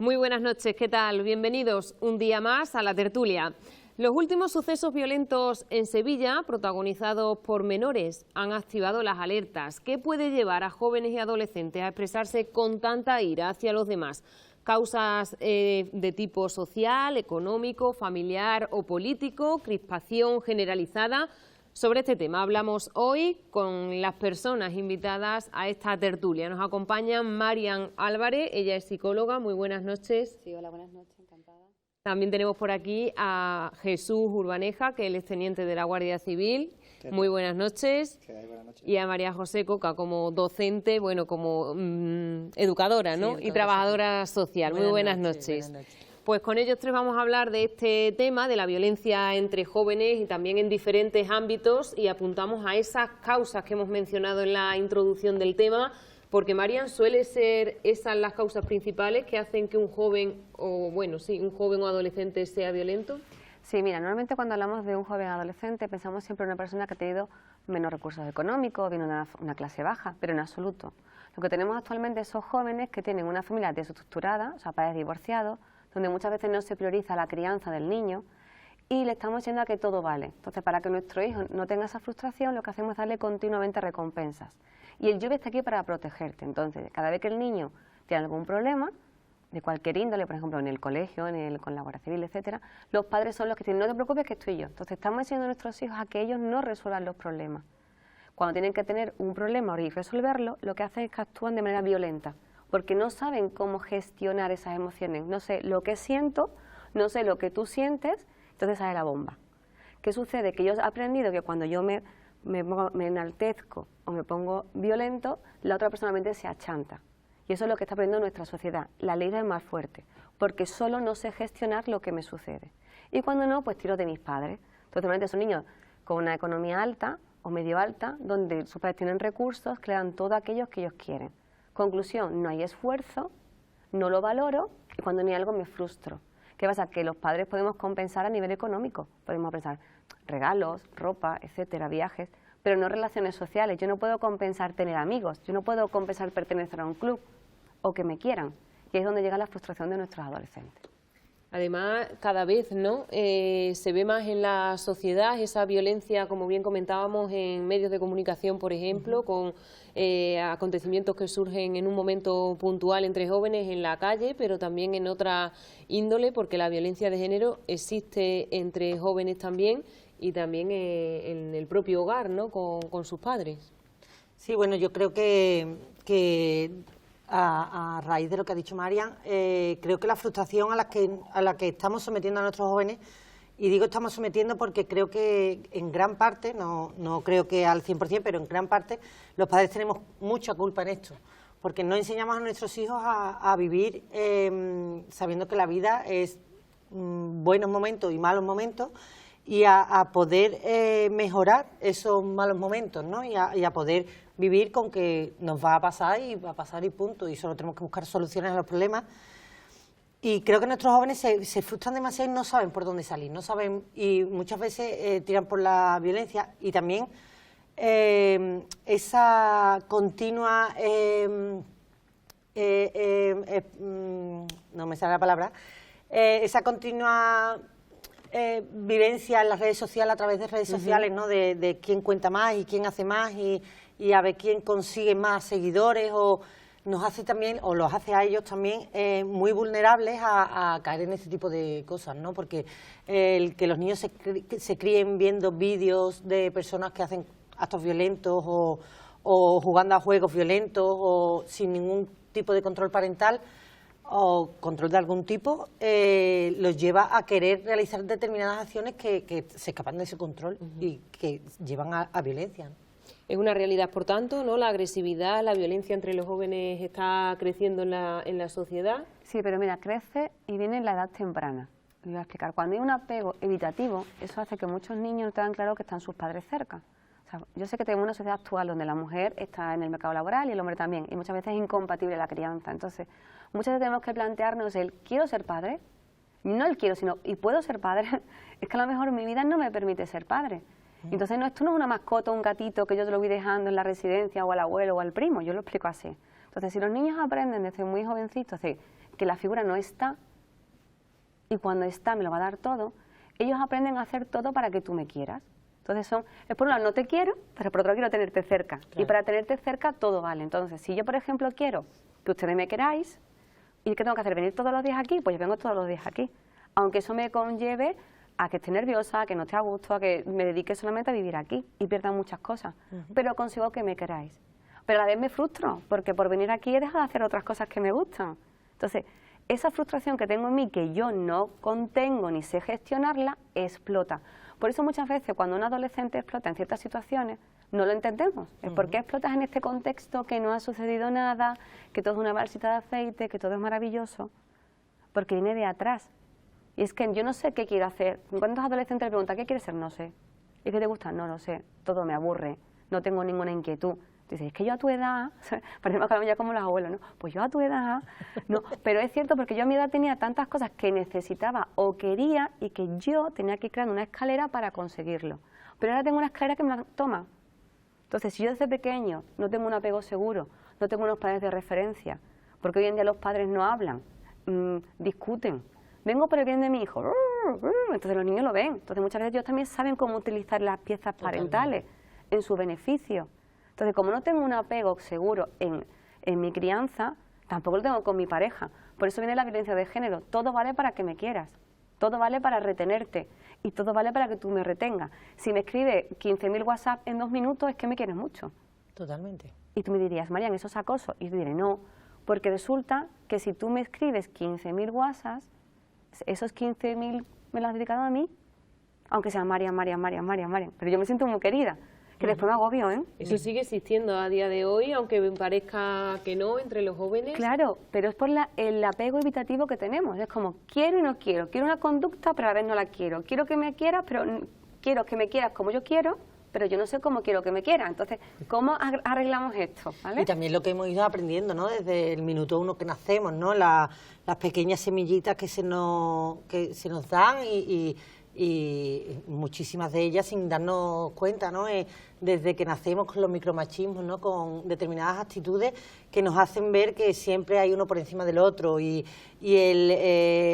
Muy buenas noches, ¿qué tal? Bienvenidos un día más a la tertulia. Los últimos sucesos violentos en Sevilla, protagonizados por menores, han activado las alertas. ¿Qué puede llevar a jóvenes y adolescentes a expresarse con tanta ira hacia los demás? Causas de tipo social, económico, familiar o político, crispación generalizada. Sobre este tema hablamos hoy con las personas invitadas a esta tertulia. Nos acompaña Marian Álvarez, ella es psicóloga. Muy buenas noches. Sí, hola, buenas noches, encantada. También tenemos por aquí a Jesús Urbaneja, que él es teniente de la Guardia Civil. Muy buenas noches. Buenas noches. Y a María José Coca como docente, bueno, como educadora, ¿no? Sí, y trabajadora social. Muy buenas noches. Pues con ellos tres vamos a hablar de este tema, de la violencia entre jóvenes y también en diferentes ámbitos, y apuntamos a esas causas que hemos mencionado en la introducción del tema, porque Marian, suele ser esas las causas principales que hacen que un joven o adolescente sea violento. Sí, mira, normalmente cuando hablamos de un joven adolescente pensamos siempre en una persona que ha tenido menos recursos económicos, viene de una clase baja, pero en absoluto. Lo que tenemos actualmente son jóvenes que tienen una familia desestructurada, o sea, padres divorciados, donde muchas veces no se prioriza la crianza del niño y le estamos diciendo a que todo vale. Entonces, para que nuestro hijo no tenga esa frustración, lo que hacemos es darle continuamente recompensas. Y el Juve está aquí para protegerte. Entonces, cada vez que el niño tiene algún problema, de cualquier índole, por ejemplo, en el colegio, con la Guardia Civil, etcétera, los padres son los que dicen, no te preocupes que estoy yo. Entonces, estamos enseñando a nuestros hijos a que ellos no resuelvan los problemas. Cuando tienen que tener un problema y resolverlo, lo que hacen es que actúan de manera violenta, porque no saben cómo gestionar esas emociones. No sé lo que siento, no sé lo que tú sientes, entonces sale la bomba. ¿Qué sucede? Que yo he aprendido que cuando yo me enaltezco o me pongo violento, la otra persona mente se achanta. Y eso es lo que está aprendiendo nuestra sociedad, la ley del más fuerte, porque solo no sé gestionar lo que me sucede. Y cuando no, pues tiro de mis padres. Entonces, normalmente son niños con una economía alta o medio alta, donde sus padres tienen recursos que le dan todo aquello que ellos quieren. Conclusión, no hay esfuerzo, no lo valoro y cuando no hay algo me frustro. ¿Qué pasa? Que los padres podemos compensar a nivel económico, podemos pensar regalos, ropa, etcétera, viajes, pero no relaciones sociales. Yo no puedo compensar tener amigos, yo no puedo compensar pertenecer a un club o que me quieran. Y es donde llega la frustración de nuestros adolescentes. Además, cada vez se ve más en la sociedad esa violencia, como bien comentábamos, en medios de comunicación, por ejemplo, con acontecimientos que surgen en un momento puntual entre jóvenes en la calle, pero también en otra índole, porque la violencia de género existe entre jóvenes también y también en el propio hogar, ¿no? con sus padres. Sí, bueno, yo creo que a raíz de lo que ha dicho Marian, creo que la frustración a la que estamos sometiendo a nuestros jóvenes, y digo estamos sometiendo porque creo que en gran parte, no creo que al 100%, pero en gran parte los padres tenemos mucha culpa en esto, porque no enseñamos a nuestros hijos a vivir sabiendo que la vida es buenos momentos y malos momentos, y a poder mejorar esos malos momentos, ¿no? y a poder vivir con que nos va a pasar y punto, y solo tenemos que buscar soluciones a los problemas. Y creo que nuestros jóvenes se frustran demasiado y no saben por dónde salir, no saben, y muchas veces tiran por la violencia, y también esa continua, no me sale la palabra, esa continua vivencia en las redes sociales, a través de redes sociales, ¿no? de quién cuenta más y quién hace más y a ver quién consigue más seguidores, o nos hace también, o los hace a ellos también muy vulnerables a caer en este tipo de cosas, ¿no? Porque el que los niños se críen viendo vídeos de personas que hacen actos violentos o jugando a juegos violentos o sin ningún tipo de control parental o control de algún tipo, los lleva a querer realizar determinadas acciones que se escapan de ese control y que llevan a violencia, ¿no? Es una realidad, por tanto, ¿no? La agresividad, la violencia entre los jóvenes está creciendo en la sociedad. Sí, pero mira, crece y viene en la edad temprana. Lo voy a explicar. Cuando hay un apego evitativo, eso hace que muchos niños no tengan claro que están sus padres cerca. O sea, yo sé que tenemos una sociedad actual donde la mujer está en el mercado laboral y el hombre también, y muchas veces es incompatible la crianza. Entonces, muchas veces tenemos que plantearnos el ¿quiero ser padre? No el quiero, sino ¿y puedo ser padre? Es que a lo mejor mi vida no me permite ser padre. Entonces, esto no es una mascota, un gatito que yo te lo voy dejando en la residencia o al abuelo o al primo, yo lo explico así. Entonces, si los niños aprenden desde muy jovencitos de que la figura no está, y cuando está me lo va a dar todo, ellos aprenden a hacer todo para que tú me quieras. Entonces es por un lado no te quiero, pero por otro lado quiero tenerte cerca. Claro. Y para tenerte cerca todo vale. Entonces, si yo, por ejemplo, quiero que ustedes me queráis, ¿y qué tengo que hacer? ¿Venir todos los días aquí? Pues yo vengo todos los días aquí. Aunque eso me conlleve a que esté nerviosa, a que no esté a gusto, a que me dedique solamente a vivir aquí y pierda muchas cosas. Pero consigo que me queráis. Pero a la vez me frustro, porque por venir aquí he dejado de hacer otras cosas que me gustan. Entonces, esa frustración que tengo en mí, que yo no contengo ni sé gestionarla, explota. Por eso muchas veces cuando un adolescente explota en ciertas situaciones, no lo entendemos. Es porque explotas en este contexto que no ha sucedido nada, que todo es una balsita de aceite, que todo es maravilloso, porque viene de atrás. Y es que yo no sé qué quiero hacer. ¿Cuántos adolescentes le preguntan qué quieres ser? No sé. ¿Y qué te gusta? No lo sé. Todo me aburre. No tengo ninguna inquietud. Dices, es que yo a tu edad, parecemos ya como los abuelos, ¿no? Pues yo a tu edad, no, pero es cierto porque yo a mi edad tenía tantas cosas que necesitaba o quería y que yo tenía que crear una escalera para conseguirlo. Pero ahora tengo una escalera que me la toma. Entonces, si yo desde pequeño no tengo un apego seguro, no tengo unos padres de referencia, porque hoy en día los padres no hablan, discuten, vengo por el bien de mi hijo, entonces los niños lo ven. Entonces muchas veces ellos también saben cómo utilizar las piezas parentales en su beneficio. Entonces, como no tengo un apego seguro en mi crianza, tampoco lo tengo con mi pareja. Por eso viene la violencia de género. Todo vale para que me quieras, todo vale para retenerte y todo vale para que tú me retengas. Si me escribes 15.000 WhatsApp en 2 minutos es que me quieres mucho. Totalmente. Y tú me dirías, Marian, ¿eso es acoso? Y yo diré, no, porque resulta que si tú me escribes 15.000 WhatsApp, esos 15.000 me los has dedicado a mí, aunque sea Marian, pero yo me siento muy querida. Que después me agobio, ¿eh? Eso sigue existiendo a día de hoy, aunque me parezca que no, entre los jóvenes. Claro, pero es por el apego evitativo que tenemos. Es como, quiero y no quiero. Quiero una conducta, pero a la vez no la quiero. Quiero que me quieras, pero quiero que me quieras como yo quiero, pero yo no sé cómo quiero que me quieras. Entonces, ¿cómo arreglamos esto? ¿Vale? Y también lo que hemos ido aprendiendo, ¿no? Desde el minuto 1 que nacemos, ¿no? Las pequeñas semillitas que se nos dan y muchísimas de ellas sin darnos cuenta, ¿no? Desde que nacemos con los micromachismos, ¿no? Con determinadas actitudes que nos hacen ver que siempre hay uno por encima del otro y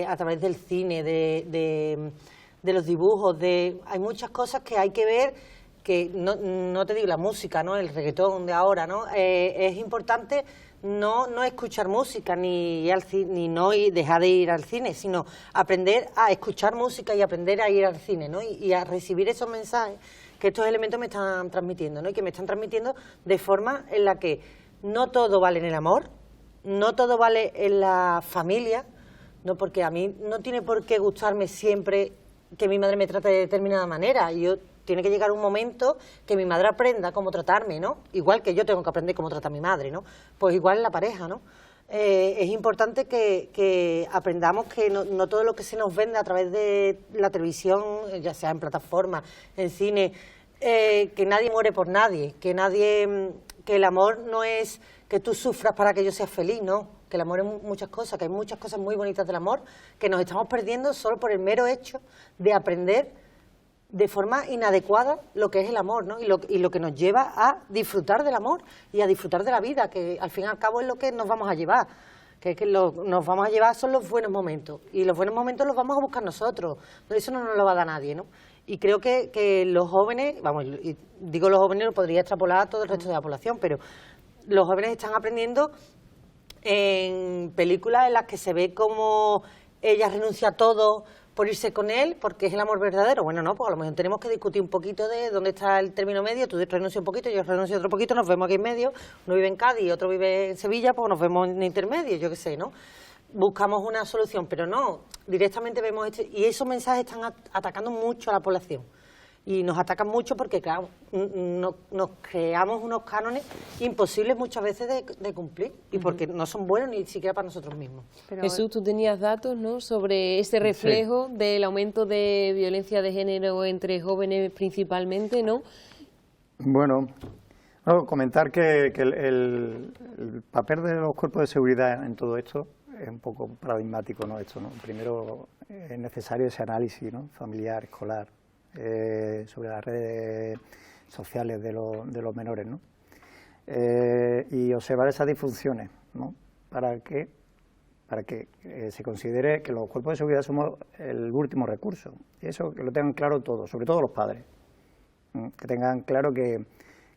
a través del cine, de los dibujos, hay muchas cosas que hay que ver, que no te digo la música, ¿no? El reggaetón de ahora, ¿no? Es importante no escuchar música ni no dejar de ir al cine, sino aprender a escuchar música y aprender a ir al cine, ¿no? Y a recibir esos mensajes que estos elementos me están transmitiendo, ¿no? Y que me están transmitiendo de forma en la que no todo vale en el amor, no todo vale en la familia, ¿no? Porque a mí no tiene por qué gustarme siempre que mi madre me trate de determinada manera. Tiene que llegar un momento que mi madre aprenda cómo tratarme, ¿no? Igual que yo tengo que aprender cómo trata a mi madre, ¿no? Pues igual en la pareja, ¿no? Es importante que aprendamos que no todo lo que se nos vende a través de la televisión, ya sea en plataformas, en cine, que nadie muere por nadie, que el amor no es que tú sufras para que yo sea feliz, ¿no? Que el amor es muchas cosas, que hay muchas cosas muy bonitas del amor que nos estamos perdiendo solo por el mero hecho de aprender de forma inadecuada lo que es el amor, ¿no? Y lo que nos lleva a disfrutar del amor y a disfrutar de la vida, que al fin y al cabo es lo que nos vamos a llevar, nos vamos a llevar son los buenos momentos, y los buenos momentos los vamos a buscar nosotros, eso no nos lo va a dar nadie, ¿no? Y creo que los jóvenes, vamos, y digo los jóvenes, lo podría extrapolar a todo el resto de la población, pero los jóvenes están aprendiendo en películas en las que se ve como ella renuncia a todo por irse con él, porque es el amor verdadero. Bueno, no, pues a lo mejor tenemos que discutir un poquito de dónde está el término medio, tú renuncias un poquito, yo renuncio otro poquito, nos vemos aquí en medio, uno vive en Cádiz y otro vive en Sevilla, pues nos vemos en intermedio, yo qué sé, ¿no? Buscamos una solución, pero no, directamente vemos y esos mensajes están atacando mucho a la población. Y nos atacan mucho porque, claro, nos creamos unos cánones imposibles muchas veces de cumplir y porque no son buenos ni siquiera para nosotros mismos. Pero Jesús, tú tenías datos, ¿no?, sobre ese reflejo del aumento de violencia de género entre jóvenes principalmente, ¿no? Bueno, comentar que el papel de los cuerpos de seguridad en todo esto es un poco paradigmático, ¿no? Esto, ¿no? Primero es necesario ese análisis, ¿no?, familiar, escolar, sobre las redes sociales de los menores, ¿no? Y observar esas disfunciones, ¿no?, para que para que se considere que los cuerpos de seguridad somos el último recurso. Y eso que lo tengan claro todos, sobre todo los padres. Que tengan claro que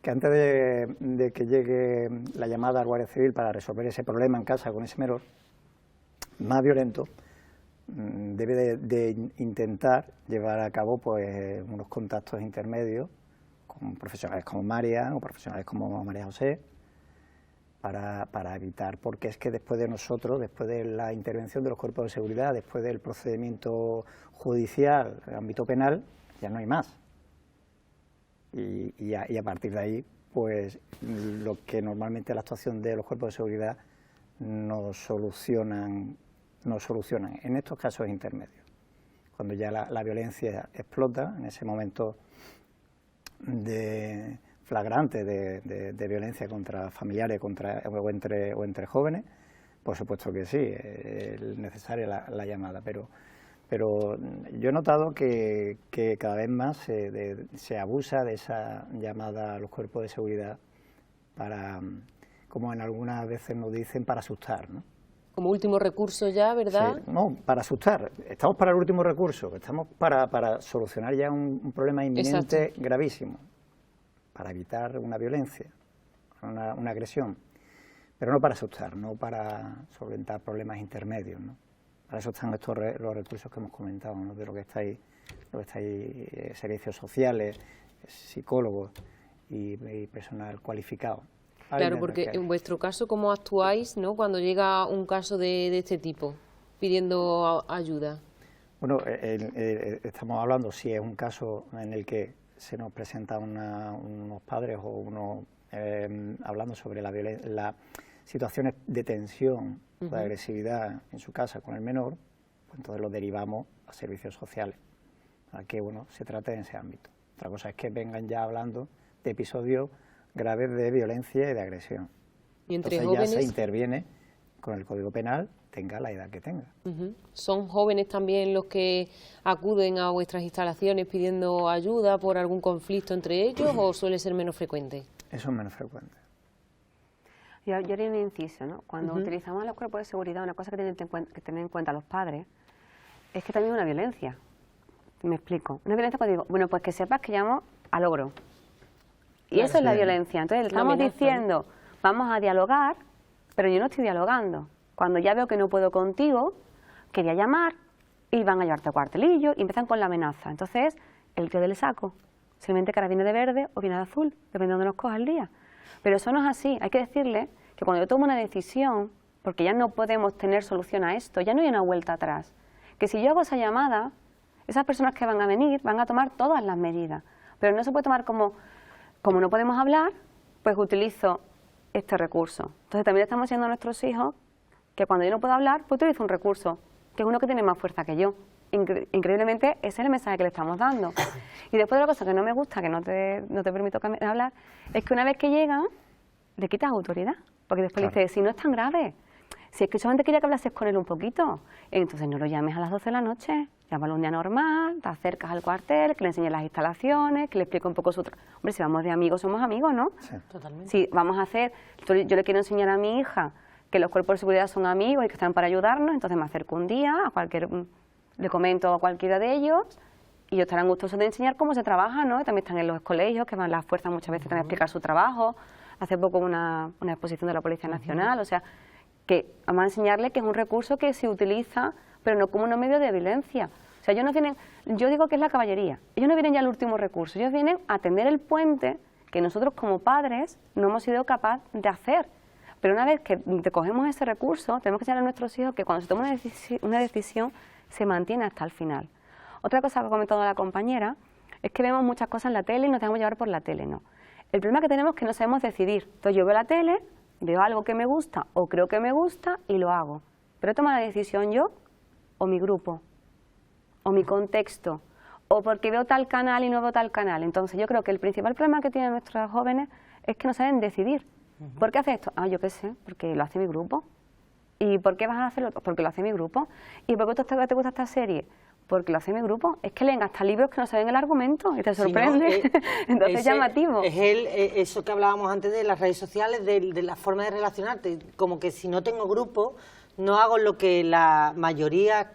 antes de que llegue la llamada al Guardia Civil para resolver ese problema en casa con ese menor más violento, debe de intentar llevar a cabo pues unos contactos intermedios con profesionales como Marian o profesionales como María José, para evitar, porque es que después de nosotros, después de la intervención de los cuerpos de seguridad, después del procedimiento judicial, en el ámbito penal, ya no hay más. Y a partir de ahí, pues lo que normalmente la actuación de los cuerpos de seguridad no solucionan en estos casos intermedios. Cuando ya la violencia explota, en ese momento de flagrante de violencia contra familiares o entre jóvenes, por supuesto que sí, es necesaria la llamada, pero yo he notado que cada vez más se abusa de esa llamada a los cuerpos de seguridad para, como en algunas veces nos dicen, para asustar, ¿no? Como último recurso ya, ¿verdad? Sí, no, para asustar. Estamos para el último recurso, estamos para solucionar ya un problema inminente. Exacto. Gravísimo, para evitar una violencia, una agresión, pero no para asustar, no para solventar problemas intermedios, ¿no? Para eso están los recursos que hemos comentado, ¿no? De lo que estáis servicios sociales, psicólogos y personal cualificado. Claro, porque en vuestro caso, ¿cómo actuáis, ¿no?, cuando llega un caso de este tipo, pidiendo ayuda? Bueno, estamos hablando, si es un caso en el que se nos presentan unos padres o uno hablando sobre las situaciones de tensión, de agresividad en su casa con el menor, pues entonces lo derivamos a servicios sociales, para que se trate en ese ámbito. Otra cosa es que vengan ya hablando de episodios graves de violencia y de agresión. Y entre entonces jóvenes ya se interviene con el Código Penal, tenga la edad que tenga. ¿Son jóvenes también los que acuden a vuestras instalaciones pidiendo ayuda por algún conflicto entre ellos o suele ser menos frecuente? Eso es menos frecuente. Yo haría un inciso, ¿no? Cuando utilizamos los cuerpos de seguridad, una cosa que tienen que tener en cuenta los padres es que también es una violencia. Me explico. Una violencia cuando digo, bueno, pues que sepas que llamo al ogro. Y claro, eso es la violencia. Entonces le estamos diciendo, vamos a dialogar, pero yo no estoy dialogando. Cuando ya veo que no puedo contigo, quería llamar y van a llevarte a cuartelillo y empiezan con la amenaza. Entonces, el tío del saco, simplemente que ahora viene de verde o viene de azul, dependiendo de donde nos coja el día. Pero eso no es así. Hay que decirle que cuando yo tomo una decisión, porque ya no podemos tener solución a esto, ya no hay una vuelta atrás, que si yo hago esa llamada, esas personas que van a venir van a tomar todas las medidas. Pero no se puede tomar como no podemos hablar, pues utilizo este recurso. Entonces también estamos diciendo a nuestros hijos que cuando yo no puedo hablar, pues utilizo un recurso, que es uno que tiene más fuerza que yo. Increíblemente, ese es el mensaje que le estamos dando. Y después de la cosa que no me gusta, que no te permito hablar, es que una vez que llegan, le quitas autoridad. Porque después le dices, si no es tan grave, si es que solamente quería que hablases con él un poquito, entonces no lo llames a las 12 de la noche, llámalo un día normal, te acercas al cuartel, que le enseñes las instalaciones, que le explique un poco su... Hombre, si vamos de amigos, somos amigos, ¿no? Sí, totalmente. Si vamos a hacer... Yo le quiero enseñar a mi hija que los cuerpos de seguridad son amigos y que están para ayudarnos, entonces me acerco un día, le comento a cualquiera de ellos y ellos estarán gustosos de enseñar cómo se trabaja, ¿no? Y también están en los colegios, que van las fuerzas muchas veces también a explicar su trabajo. Hace poco una exposición de la Policía Nacional, o sea, que vamos a enseñarle que es un recurso que se utiliza, pero no como un medio de violencia. O sea, yo digo que es la caballería. Ellos no vienen ya al último recurso, ellos vienen a tender el puente que nosotros como padres no hemos sido capaces de hacer. Pero una vez que cogemos ese recurso, tenemos que enseñar a nuestros hijos que cuando se toma una decisión se mantiene hasta el final. Otra cosa que ha comentado la compañera es que vemos muchas cosas en la tele y nos dejamos llevar por la tele, ¿no? El problema que tenemos es que no sabemos decidir. Entonces yo veo la tele, veo algo que me gusta o creo que me gusta y lo hago. Pero tomo la decisión yo o mi grupo o mi contexto o porque veo tal canal y no veo tal canal. Entonces yo creo que el principal problema que tienen nuestros jóvenes es que no saben decidir. ¿Por qué hace esto? Ah, yo qué sé, porque lo hace mi grupo. ¿Y por qué vas a hacerlo? Porque lo hace mi grupo. ¿Y por qué te gusta esta serie? Porque lo hace mi grupo. Es que leen hasta libros que no saben el argumento y te sorprende. Sí, no, entonces es llamativo. Es eso que hablábamos antes de las redes sociales, de la forma de relacionarte. Como que si no tengo grupo, no hago lo que la mayoría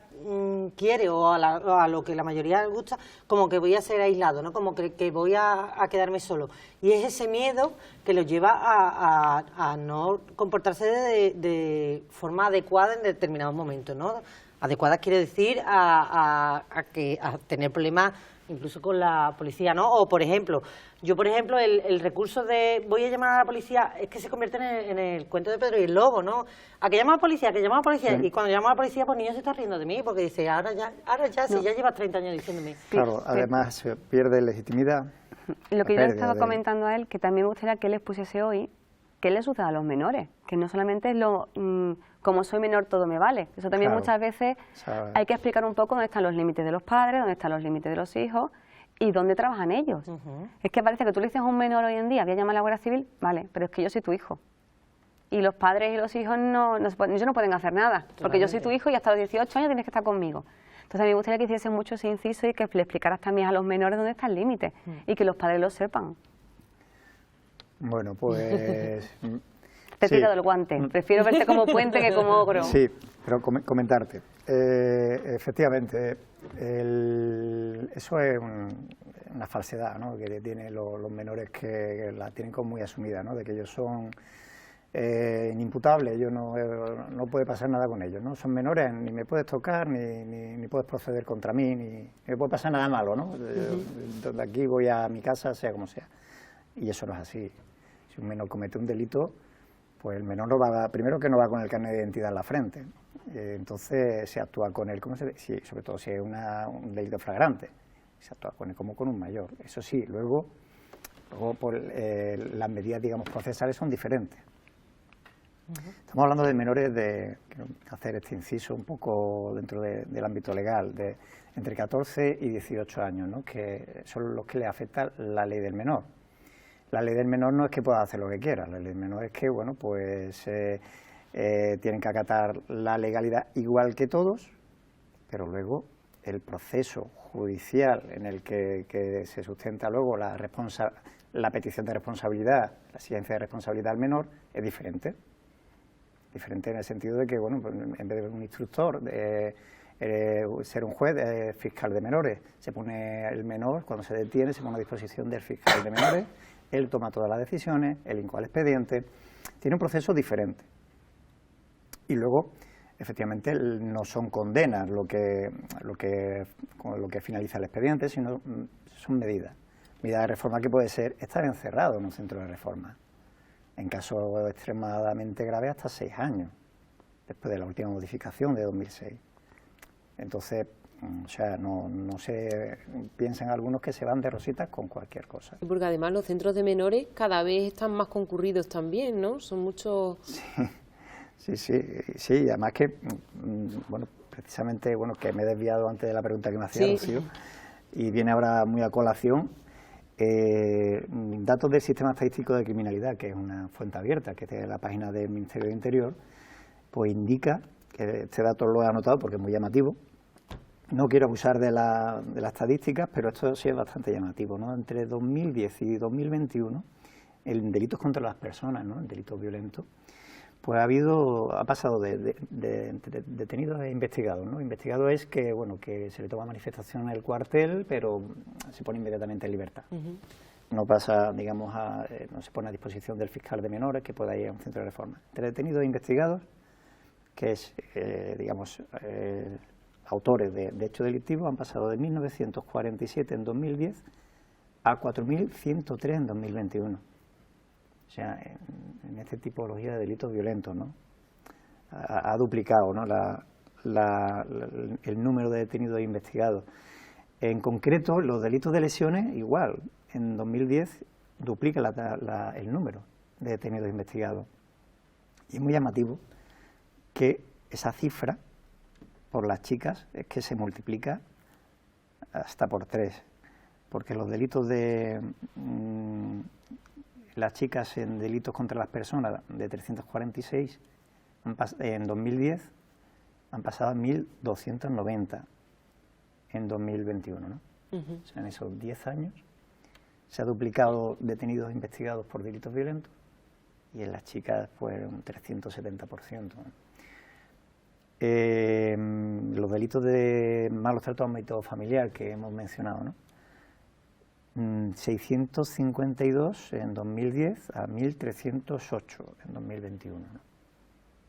quiere o a lo que la mayoría le gusta, como que voy a ser aislado, ¿no? Como que voy a quedarme solo. Y es ese miedo que los lleva a no comportarse de forma adecuada en determinados momentos, ¿no? Adecuada quiere decir a tener problemas incluso con la policía, ¿no? O, por ejemplo, el recurso de voy a llamar a la policía, es que se convierte en el cuento de Pedro y el Lobo, ¿no? A que llamo a la policía, sí. Y cuando llamo a la policía, pues el niño se está riendo de mí, porque dice, ahora ya, no. Si ya llevas 30 años diciéndome. Claro, además se pierde legitimidad. Lo que yo le estaba comentando a él, que también me gustaría que él les pusiese hoy, ¿qué les sucede a los menores? Que no solamente es como soy menor todo me vale. Eso también muchas veces hay que explicar un poco dónde están los límites de los padres, dónde están los límites de los hijos y dónde trabajan ellos. Es que parece que tú le dices a un menor hoy en día, voy a llamar a la Guardia Civil, vale, pero es que yo soy tu hijo. Y los padres y los hijos ellos no pueden hacer nada, porque yo soy tu hijo y hasta los 18 años tienes que estar conmigo. Entonces a mí me gustaría que hiciesen mucho ese inciso y que le explicaras también a los menores dónde está el límite y que los padres lo sepan. Bueno, pues... Te he tirado el guante. Prefiero verte como puente que como ogro. Sí, pero comentarte. Efectivamente, eso es una falsedad, ¿no?, que tienen los menores, que la tienen como muy asumida, ¿no?, de que ellos son inimputables, ellos no puede pasar nada con ellos, ¿no? Son menores, ni me puedes tocar, ni puedes proceder contra mí, ni me puede pasar nada malo, ¿no? De aquí voy a mi casa, sea como sea. Y eso no es así. Si un menor comete un delito, pues el menor primero que no va con el carnet de identidad en la frente, entonces se actúa con él, sobre todo si es un delito flagrante, se actúa con él como con un mayor. Eso sí, luego las medidas, digamos, procesales son diferentes. Estamos hablando de menores quiero hacer este inciso un poco dentro del ámbito legal, de entre 14 y 18 años, ¿no?, que son los que les afecta la ley del menor. La ley del menor no es que pueda hacer lo que quiera, la ley del menor es que, bueno, pues tienen que acatar la legalidad igual que todos, pero luego el proceso judicial en el que se sustenta luego la petición de responsabilidad, la exigencia de responsabilidad al menor, es diferente. Diferente en el sentido de que, bueno, pues en vez de un instructor, ser un juez, fiscal de menores, se pone el menor, cuando se detiene, se pone a disposición del fiscal de menores. Él toma todas las decisiones, él incoa el expediente, tiene un proceso diferente. Y luego, efectivamente, no son condenas lo que finaliza el expediente, sino son medidas. Medidas de reforma que puede ser estar encerrado en un centro de reforma. En caso extremadamente grave, hasta 6 años, después de la última modificación de 2006. Entonces, o sea, no se piensan algunos que se van de rositas con cualquier cosa. Porque además los centros de menores cada vez están más concurridos también, ¿no? Son muchos... Sí, además que, bueno, precisamente, bueno, que me he desviado antes de la pregunta que me hacía Rocío, y viene ahora muy a colación, datos del Sistema Estadístico de Criminalidad, que es una fuente abierta, que es la página del Ministerio de Interior, pues indica, que este dato lo he anotado porque es muy llamativo. No quiero abusar de las estadísticas, pero esto sí es bastante llamativo, ¿no? Entre 2010 y 2021, en delitos contra las personas, ¿no?, en delitos violentos, pues ha pasado de detenidos a investigados, ¿no? Investigado es que, bueno, que se le toma manifestación en el cuartel, pero se pone inmediatamente en libertad. No pasa, digamos, no se pone a disposición del fiscal de menores que pueda ir a un centro de reforma. Entre detenidos e investigados, que es, digamos, autores de hechos delictivos, han pasado de 1.947 en 2010 a 4.103 en 2021. O sea, en esta tipología de delitos violentos, ¿no? Ha duplicado, ¿no?, el número de detenidos e investigados. En concreto, los delitos de lesiones, igual. En 2010 duplica el número de detenidos e investigados. Y es muy llamativo que esa cifra, por las chicas, es que se multiplica hasta por 3. Porque los delitos de... las chicas en delitos contra las personas, de 346, en 2010 han pasado a 1.290 en 2021, ¿no? O sea, en esos 10 años se ha duplicado detenidos e investigados por delitos violentos y en las chicas pues un 370%, ¿no? los delitos de malos tratos en ámbito familiar que hemos mencionado, ¿no? 652 en 2010 a 1.308 en 2021, ¿no?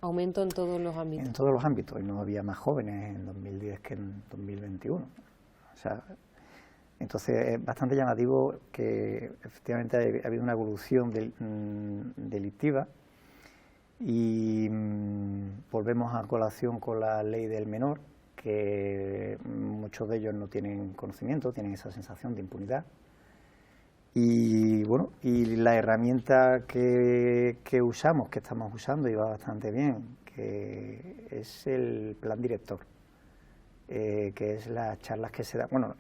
Aumento en todos los ámbitos. En todos los ámbitos, y no había más jóvenes en 2010 que en 2021. O sea, entonces es bastante llamativo que efectivamente ha habido una evolución delictiva y volvemos a colación con la ley del menor, que muchos de ellos no tienen conocimiento, tienen esa sensación de impunidad. Y bueno, y la herramienta que usamos, que estamos usando y va bastante bien, que es el plan director, que es las charlas que se dan, bueno,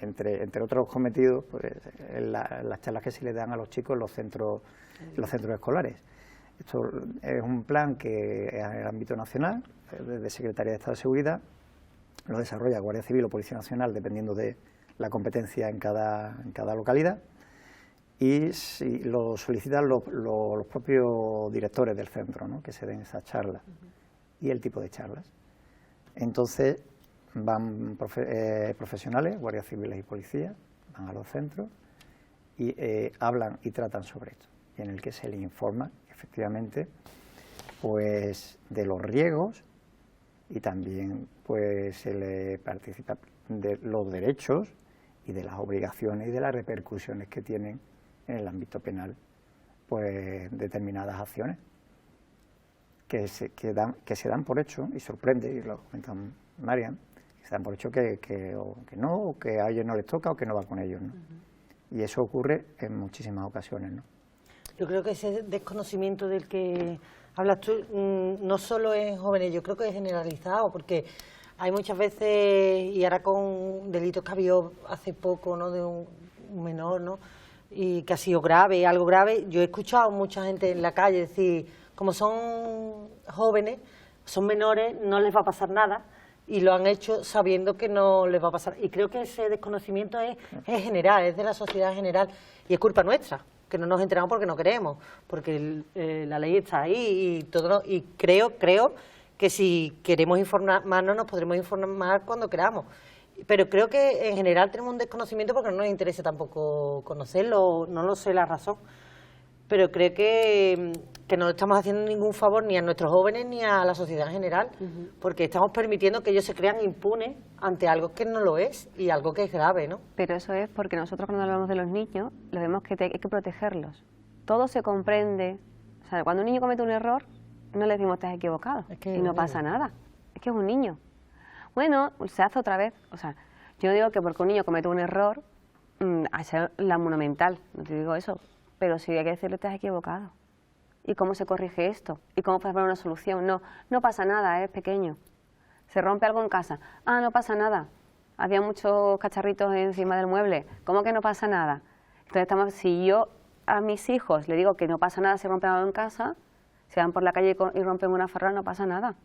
entre otros cometidos, pues las charlas que se le dan a los chicos en los centros escolares. Esto es un plan que es en el ámbito nacional, desde Secretaría de Estado de Seguridad, lo desarrolla Guardia Civil o Policía Nacional, dependiendo de la competencia en cada localidad, y si lo solicitan los propios directores del centro, ¿no?, que se den esas charlas y el tipo de charlas. Entonces van profesionales, guardias civiles y policías, van a los centros y hablan y tratan sobre esto, y en el que se les informa efectivamente pues de los riesgos, y también pues se le participa de los derechos y de las obligaciones y de las repercusiones que tienen en el ámbito penal pues determinadas acciones que se dan por hecho, y sorprende, y lo comenta Marian, que se dan por hecho que no, o que a ellos no les toca, o que no va con ellos, ¿no? Y eso ocurre en muchísimas ocasiones, ¿no? Yo creo que ese desconocimiento del que hablas tú no solo en jóvenes, yo creo que es generalizado, porque hay muchas veces, y ahora con delitos que ha habido hace poco, ¿no?, de un menor, ¿no?, y que ha sido grave, algo grave, yo he escuchado a mucha gente en la calle decir, como son jóvenes, son menores, no les va a pasar nada, y lo han hecho sabiendo que no les va a pasar. Y creo que ese desconocimiento es general, es de la sociedad general, y es culpa nuestra, que no nos enteramos porque no queremos, porque la ley está ahí y todo, y creo que si queremos informarnos nos podremos informar cuando queramos. Pero creo que en general tenemos un desconocimiento porque no nos interesa tampoco conocerlo, no lo sé la razón. Pero creo que no le estamos haciendo ningún favor ni a nuestros jóvenes ni a la sociedad en general, porque estamos permitiendo que ellos se crean impunes ante algo que no lo es y algo que es grave, ¿no? Pero eso es porque nosotros cuando hablamos de los niños, lo vemos que hay que protegerlos. Todo se comprende. O sea, cuando un niño comete un error, no le decimos te has equivocado, y no pasa nada. Es que es un niño. Bueno, se hace otra vez. O sea, yo digo que porque un niño comete un error, hacer la monumental, no te digo eso, pero sí hay que decirle te has equivocado. ¿Y cómo se corrige esto? ¿Y cómo puedes poner una solución? No pasa nada, es pequeño. Se rompe algo en casa. Ah, no pasa nada. Había muchos cacharritos encima del mueble. ¿Cómo que no pasa nada? Entonces, si yo a mis hijos le digo que no pasa nada si rompen algo en casa, se van por la calle y rompen una farola, no pasa nada.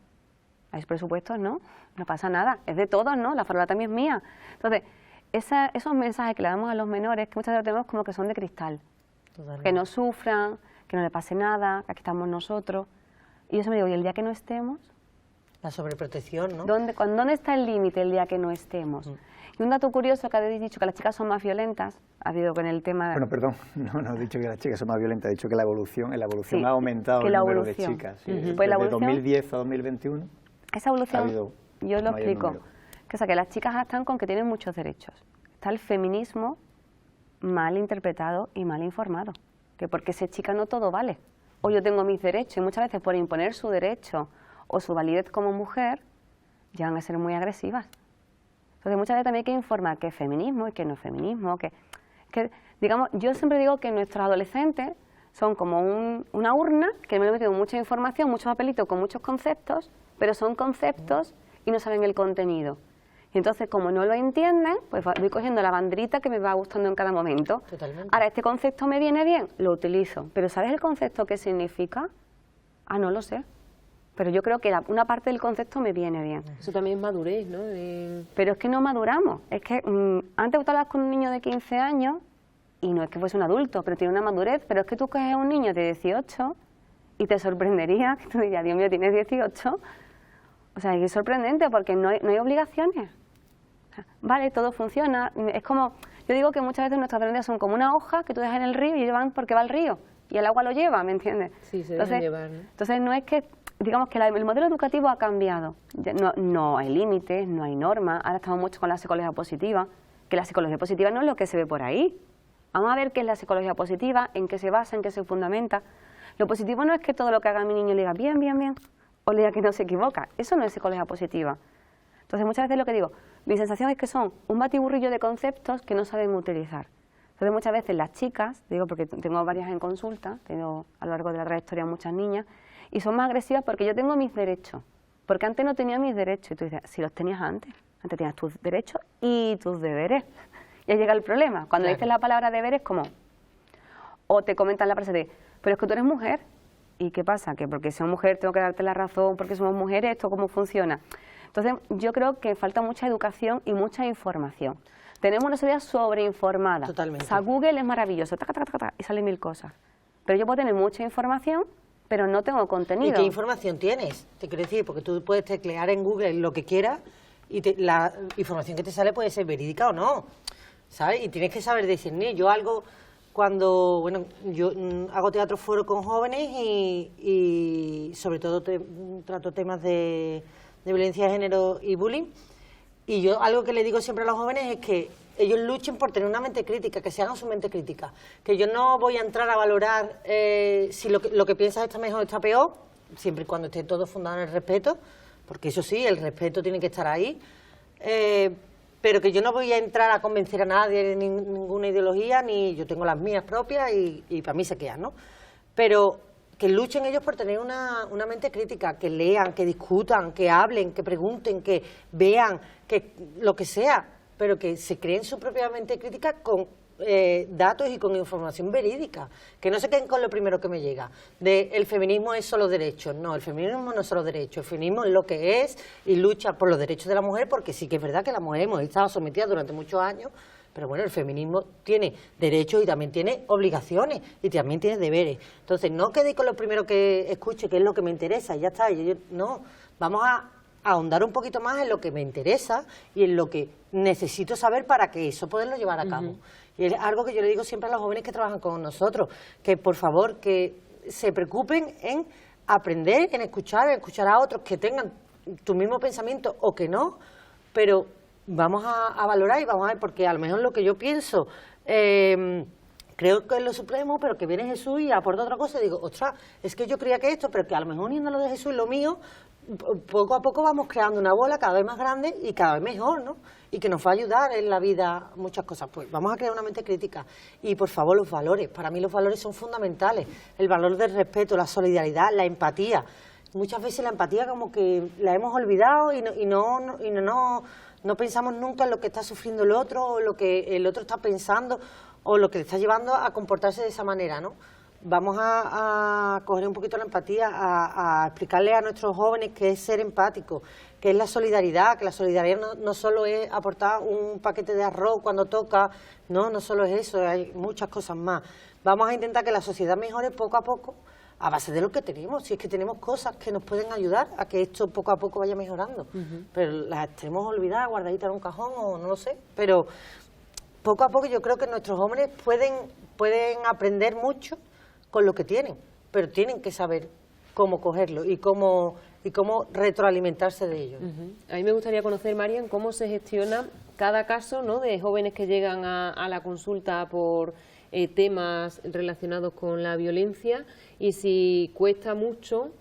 ¿Hay presupuestos? No pasa nada. Es de todos, ¿no? La farola también es mía. Entonces, esos mensajes que le damos a los menores, que muchas veces tenemos como que son de cristal. Totalmente. Que no sufran, que no le pase nada, que aquí estamos nosotros. Y yo se me digo, ¿y el día que no estemos? La sobreprotección, ¿no? ¿Dónde está el límite el día que no estemos? Y un dato curioso que habéis dicho, que las chicas son más violentas, ha habido con el tema... Bueno, perdón, no he dicho que las chicas son más violentas, he dicho que la evolución sí, ha aumentado el número de chicas. Sí, pues desde 2010 a 2021. Esa evolución, yo lo explico, que las chicas están con que tienen muchos derechos. Está el feminismo mal interpretado y mal informado, que porque ser chica no todo vale. O yo tengo mis derechos, y muchas veces por imponer su derecho o su validez como mujer, ya van a ser muy agresivas. Entonces muchas veces también hay que informar qué es feminismo y qué no es feminismo, que digamos, yo siempre digo que nuestros adolescentes son como una urna, que me he metido mucha información, muchos papelitos con muchos conceptos, pero son conceptos y no saben el contenido. Y entonces, como no lo entienden, pues voy cogiendo la banderita que me va gustando en cada momento. Totalmente. Ahora, ¿este concepto me viene bien? Lo utilizo. ¿Pero sabes el concepto qué significa? Ah, no lo sé. Pero yo creo que una parte del concepto me viene bien. Eso también es madurez, ¿no? Pero es que no maduramos. Es que antes tú hablas con un niño de 15 años y no es que fuese un adulto, pero tiene una madurez. Pero es que tú coges a un niño de 18 y te sorprendería, que tú dirías, Dios mío, tienes 18... O sea, es sorprendente porque no hay obligaciones. Vale, todo funciona. Es como, yo digo que muchas veces nuestras tendencias son como una hoja que tú dejas en el río y ellos van porque va al río. Y el agua lo lleva, ¿me entiendes? Sí, se dejan llevar, ¿no? Entonces no es que, digamos que el modelo educativo ha cambiado. No hay límites, no hay normas. Ahora estamos mucho con la psicología positiva, que la psicología positiva no es lo que se ve por ahí. Vamos a ver qué es la psicología positiva, en qué se basa, en qué se fundamenta. Lo positivo no es que todo lo que haga mi niño le diga bien, bien, bien, o le diga que no se equivoca. Eso no es psicología positiva. Entonces muchas veces lo que digo, mi sensación es que son un batiburrillo de conceptos que no saben utilizar. Entonces muchas veces las chicas, digo porque tengo varias en consulta, tengo a lo largo de la trayectoria muchas niñas, y son más agresivas porque yo tengo mis derechos, porque antes no tenía mis derechos, y tú dices, si los tenías antes tenías tus derechos y tus deberes. Y ahí llega el problema, cuando dices la palabra deberes como, o te comentan la frase de, pero es que tú eres mujer, ¿y qué pasa? Que porque soy mujer tengo que darte la razón, porque somos mujeres, ¿esto cómo funciona? Entonces yo creo que falta mucha educación y mucha información. Tenemos una sociedad sobreinformada. Totalmente. O sea, Google es maravilloso, taca, taca, taca, y salen 1000 cosas. Pero yo puedo tener mucha información, pero no tengo contenido. ¿Y qué información tienes? Te quiero decir, porque tú puedes teclear en Google lo que quieras y la información que te sale puede ser verídica o no, ¿sabes? Y tienes que saber discernir. Yo cuando, bueno, yo hago teatro foro con jóvenes y sobre todo trato temas de violencia de género y bullying. Y yo algo que le digo siempre a los jóvenes es que ellos luchen por tener una mente crítica, que se hagan su mente crítica. Que yo no voy a entrar a valorar si lo que piensas está mejor o está peor, siempre y cuando esté todo fundado en el respeto, porque eso sí, el respeto tiene que estar ahí. Pero que yo no voy a entrar a convencer a nadie de ninguna ideología, ni yo tengo las mías propias y para mí se quedan, ¿no? Pero que luchen ellos por tener una mente crítica, que lean, que discutan, que hablen, que pregunten, que vean, que lo que sea, pero que se creen su propia mente crítica con datos y con información verídica, que no se queden con lo primero que me llega, de el feminismo es solo derechos. No, el feminismo no es solo derechos, el feminismo es lo que es y lucha por los derechos de la mujer, porque sí que es verdad que la mujer hemos estado sometidas durante muchos años, pero bueno, el feminismo tiene derechos y también tiene obligaciones y también tiene deberes. Entonces, no quedéis con lo primero que escuche, que es lo que me interesa, y ya está. No, vamos a ahondar un poquito más en lo que me interesa y en lo que necesito saber para que eso poderlo llevar a cabo. Y es algo que yo le digo siempre a los jóvenes que trabajan con nosotros, que por favor, que se preocupen en aprender, en escuchar a otros que tengan tu mismo pensamiento o que no, pero vamos a valorar y vamos a ver, porque a lo mejor lo que yo pienso creo que es lo supremo, pero que viene Jesús y aporta otra cosa y digo, ostras, es que yo creía que esto, pero que a lo mejor uniendo lo de Jesús y lo mío, poco a poco vamos creando una bola cada vez más grande y cada vez mejor, ¿no? Y que nos va a ayudar en la vida muchas cosas. Pues vamos a crear una mente crítica. Y por favor, los valores. Para mí los valores son fundamentales. El valor del respeto, la solidaridad, la empatía. Muchas veces la empatía como que la hemos olvidado y no pensamos nunca en lo que está sufriendo el otro o lo que el otro está pensando o lo que le está llevando a comportarse de esa manera, ¿no? Vamos a coger un poquito la empatía, a explicarle a nuestros jóvenes qué es ser empático, qué es la solidaridad, que la solidaridad no solo es aportar un paquete de arroz cuando toca, no solo es eso, hay muchas cosas más. Vamos a intentar que la sociedad mejore poco a poco a base de lo que tenemos, si es que tenemos cosas que nos pueden ayudar a que esto poco a poco vaya mejorando, pero las tenemos olvidadas, guardaditas en un cajón o no lo sé, pero poco a poco yo creo que nuestros jóvenes pueden aprender mucho con lo que tienen, pero tienen que saber cómo cogerlo y cómo retroalimentarse de ello. A mí me gustaría conocer, Marian, cómo se gestiona cada caso, ¿no?, de jóvenes que llegan a la consulta por temas relacionados con la violencia y si cuesta mucho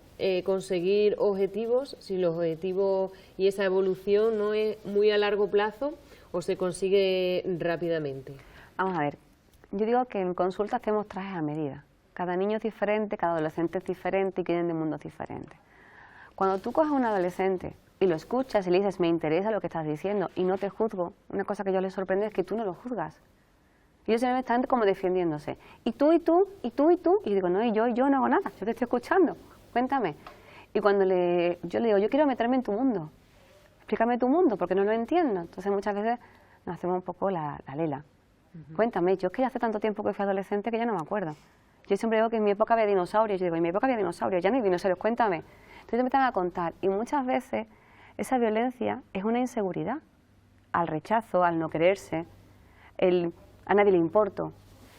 conseguir objetivos, si los objetivos y esa evolución no es muy a largo plazo o se consigue rápidamente. Vamos a ver, yo digo que en consulta hacemos trajes a medida. Cada niño es diferente, cada adolescente es diferente y vienen de mundos diferentes. Cuando tú coges a un adolescente y lo escuchas y le dices, me interesa lo que estás diciendo y no te juzgo, una cosa que yo les sorprende es que tú no lo juzgas. Ellos siempre están como defendiéndose. Y tú, y tú, y tú, y tú. Y digo, no, y yo no hago nada, yo te estoy escuchando, cuéntame. Y cuando yo le digo, yo quiero meterme en tu mundo, explícame tu mundo, porque no lo entiendo. Entonces muchas veces nos hacemos un poco la lela. Cuéntame, yo es que ya hace tanto tiempo que fui adolescente que ya no me acuerdo. Yo siempre digo que en mi época había dinosaurios, yo digo, en mi época había dinosaurios, ya no hay dinosaurios, cuéntame. Entonces me están a contar y muchas veces esa violencia es una inseguridad, al rechazo, al no quererse, a nadie le importo,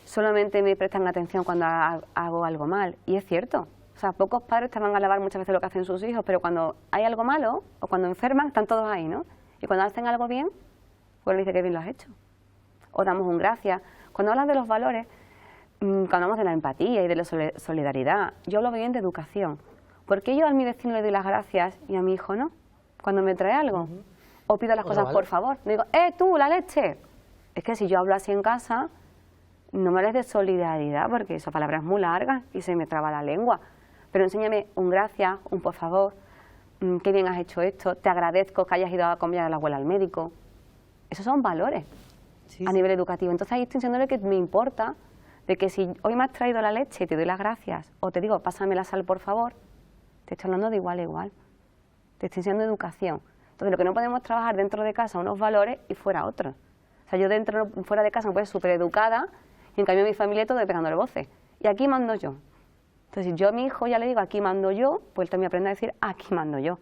solamente me prestan atención cuando hago algo mal. Y es cierto, o sea, pocos padres te van a alabar muchas veces lo que hacen sus hijos, pero cuando hay algo malo o cuando enferman, están todos ahí, ¿no? Y cuando hacen algo bien, pues le dice que bien lo has hecho. O damos un gracias. Cuando hablas de los valores, cuando hablamos de la empatía y de la solidaridad, yo hablo bien de educación. ¿Por qué yo a mi vecino le doy las gracias y a mi hijo no? Cuando me trae algo. O pido las cosas por favor. No digo, tú, la leche. Es que si yo hablo así en casa, no me hables de solidaridad, porque esa palabra es muy larga y se me traba la lengua. Pero enséñame un gracias, un por favor, qué bien has hecho esto, te agradezco que hayas ido a acompañar a la abuela al médico. Esos son valores a nivel educativo. Entonces ahí estoy enseñándole que me importa, de que si hoy me has traído la leche y te doy las gracias, o te digo, pásame la sal por favor, te estoy hablando de igual a igual. Te estoy enseñando educación. Entonces lo que no podemos trabajar dentro de casa unos valores y fuera otros. O sea, yo fuera de casa me puedo ser súper educada y en cambio mi familia todo pegándole voces. Y aquí mando yo. Entonces si yo a mi hijo ya le digo aquí mando yo, pues él también aprende a decir aquí mando yo.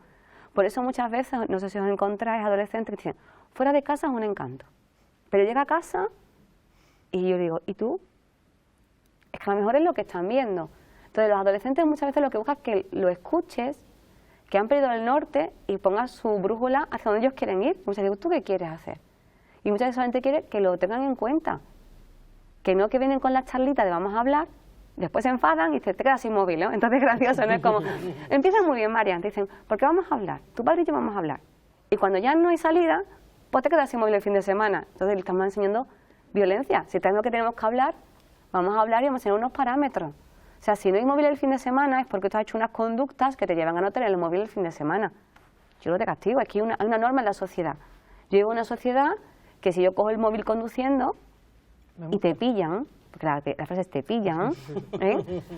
Por eso muchas veces, no sé si os encontráis adolescentes que dicen, fuera de casa es un encanto. Pero llega a casa y yo digo, ¿y tú? Es que a lo mejor es lo que están viendo. Entonces los adolescentes muchas veces lo que buscan es que lo escuches, que han perdido el norte y pongas su brújula hacia donde ellos quieren ir. Muchas veces, ¿tú qué quieres hacer? Y muchas veces solamente quiere que lo tengan en cuenta. Que no que vienen con la charlita de vamos a hablar, después se enfadan y te quedas sin móvil, ¿no? Entonces es gracioso, ¿no? Es como, empiezan muy bien, Marian, te dicen, ¿por qué vamos a hablar? Tu padre y yo vamos a hablar. Y cuando ya no hay salida, pues te quedas sin móvil el fin de semana. Entonces le estamos enseñando violencia. Si tenemos que hablar, vamos a hablar y vamos a enseñar unos parámetros. O sea, si no hay móvil el fin de semana es porque tú has hecho unas conductas que te llevan a no tener el móvil el fin de semana. Yo no te castigo, aquí hay una norma en la sociedad. Yo vivo en una sociedad que si yo cojo el móvil conduciendo y te pillan, porque la frase es te pillan,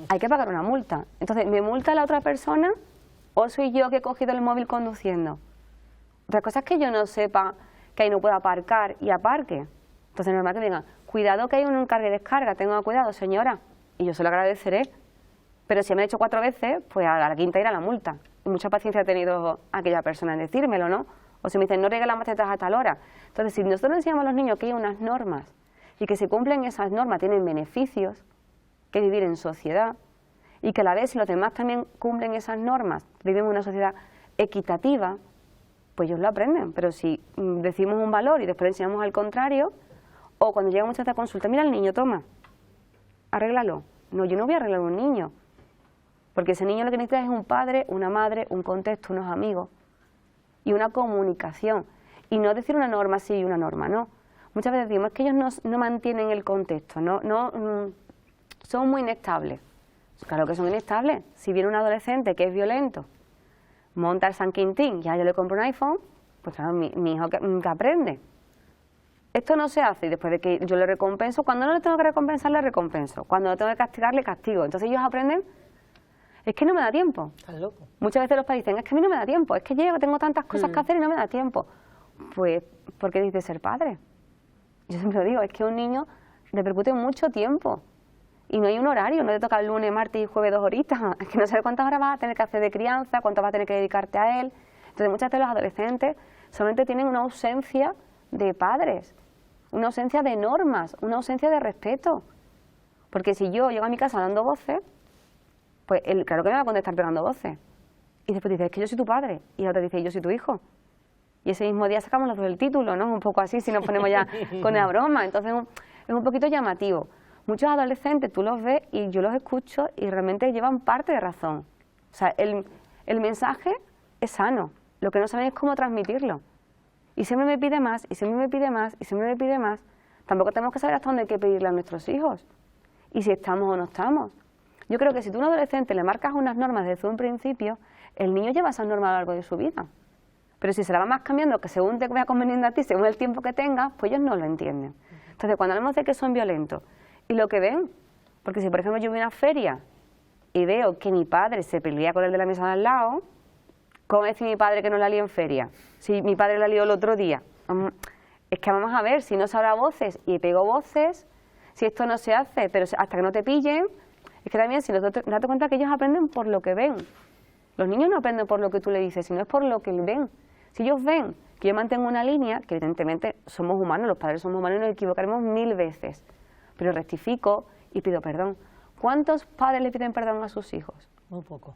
hay que pagar una multa. Entonces, ¿me multa la otra persona o soy yo que he cogido el móvil conduciendo? Otra cosa es que yo no sepa que ahí no puedo aparcar y aparque. Entonces, es normal que me digan, cuidado que hay un carga y descarga, tenga cuidado, señora. Y yo se lo agradeceré. Pero si me ha hecho 4 veces, pues a la quinta irá la multa. Y mucha paciencia ha tenido aquella persona en decírmelo, ¿no? O si me dicen, no riegue las macetas a tal hora. Entonces, si nosotros enseñamos a los niños que hay unas normas y que si cumplen esas normas tienen beneficios, que vivir en sociedad, y que a la vez si los demás también cumplen esas normas, vivimos en una sociedad equitativa, pues ellos lo aprenden. Pero si decimos un valor y después le enseñamos al contrario, o cuando llega mucha esta consulta, mira al niño, toma, arréglalo. No, yo no voy a arreglar un niño, porque ese niño lo que necesita es un padre, una madre, un contexto, unos amigos y una comunicación. Y no decir una norma sí y una norma no. Muchas veces decimos que ellos no mantienen el contexto, son muy inestables. Claro que son inestables. Si viene un adolescente que es violento, monta el San Quintín, ya yo le compro un iPhone, pues claro, mi hijo que aprende. Esto no se hace y después de que yo le recompenso, cuando no le tengo que recompensar, le recompenso. Cuando no tengo que castigar, le castigo. Entonces ellos aprenden, es que no me da tiempo. Estás loco. Muchas veces los padres dicen, es que a mí no me da tiempo, es que tengo tantas cosas que hacer y no me da tiempo. Pues, ¿por qué dices ser padre? Yo siempre lo digo, es que a un niño le repercute mucho tiempo. Y no hay un horario, no te toca el lunes, martes y jueves 2 horitas. Es que no sabes cuántas horas vas a tener que hacer de crianza, cuánto vas a tener que dedicarte a él. Entonces muchas veces los adolescentes solamente tienen una ausencia de padres, una ausencia de normas, una ausencia de respeto. Porque si yo llego a mi casa dando voces, pues él claro que me va a contestar pegando voces. Y después dice, es que yo soy tu padre. Y la otra dice, yo soy tu hijo. Y ese mismo día sacamos los dos el título, ¿no? Un poco así, si nos ponemos ya con la broma. Entonces es un poquito llamativo. Muchos adolescentes tú los ves y yo los escucho y realmente llevan parte de razón. O sea, el mensaje es sano, lo que no saben es cómo transmitirlo. Y siempre me pide más, y siempre me pide más, y siempre me pide más. Tampoco tenemos que saber hasta dónde hay que pedirle a nuestros hijos, y si estamos o no estamos. Yo creo que si tú a un adolescente le marcas unas normas desde un principio, el niño lleva esas normas a lo largo de su vida. Pero si se la va más cambiando, que según te vaya conveniendo a ti, según el tiempo que tengas, pues ellos no lo entienden. Entonces, cuando hablamos de que son violentos, y lo que ven, porque si por ejemplo yo voy a una feria y veo que mi padre se pelea con el de la mesa de al lado, ¿cómo decir mi padre que no la lió en feria? Si mi padre la lió el otro día. Es que vamos a ver, si no se habla voces y pego voces, si esto no se hace, pero hasta que no te pillen, es que también si nosotros, date cuenta que ellos aprenden por lo que ven. Los niños no aprenden por lo que tú le dices, sino es por lo que ven. Si ellos ven que yo mantengo una línea, que evidentemente somos humanos, los padres somos humanos y nos equivocaremos 1000 veces, pero rectifico y pido perdón. ¿Cuántos padres le piden perdón a sus hijos? Muy poco.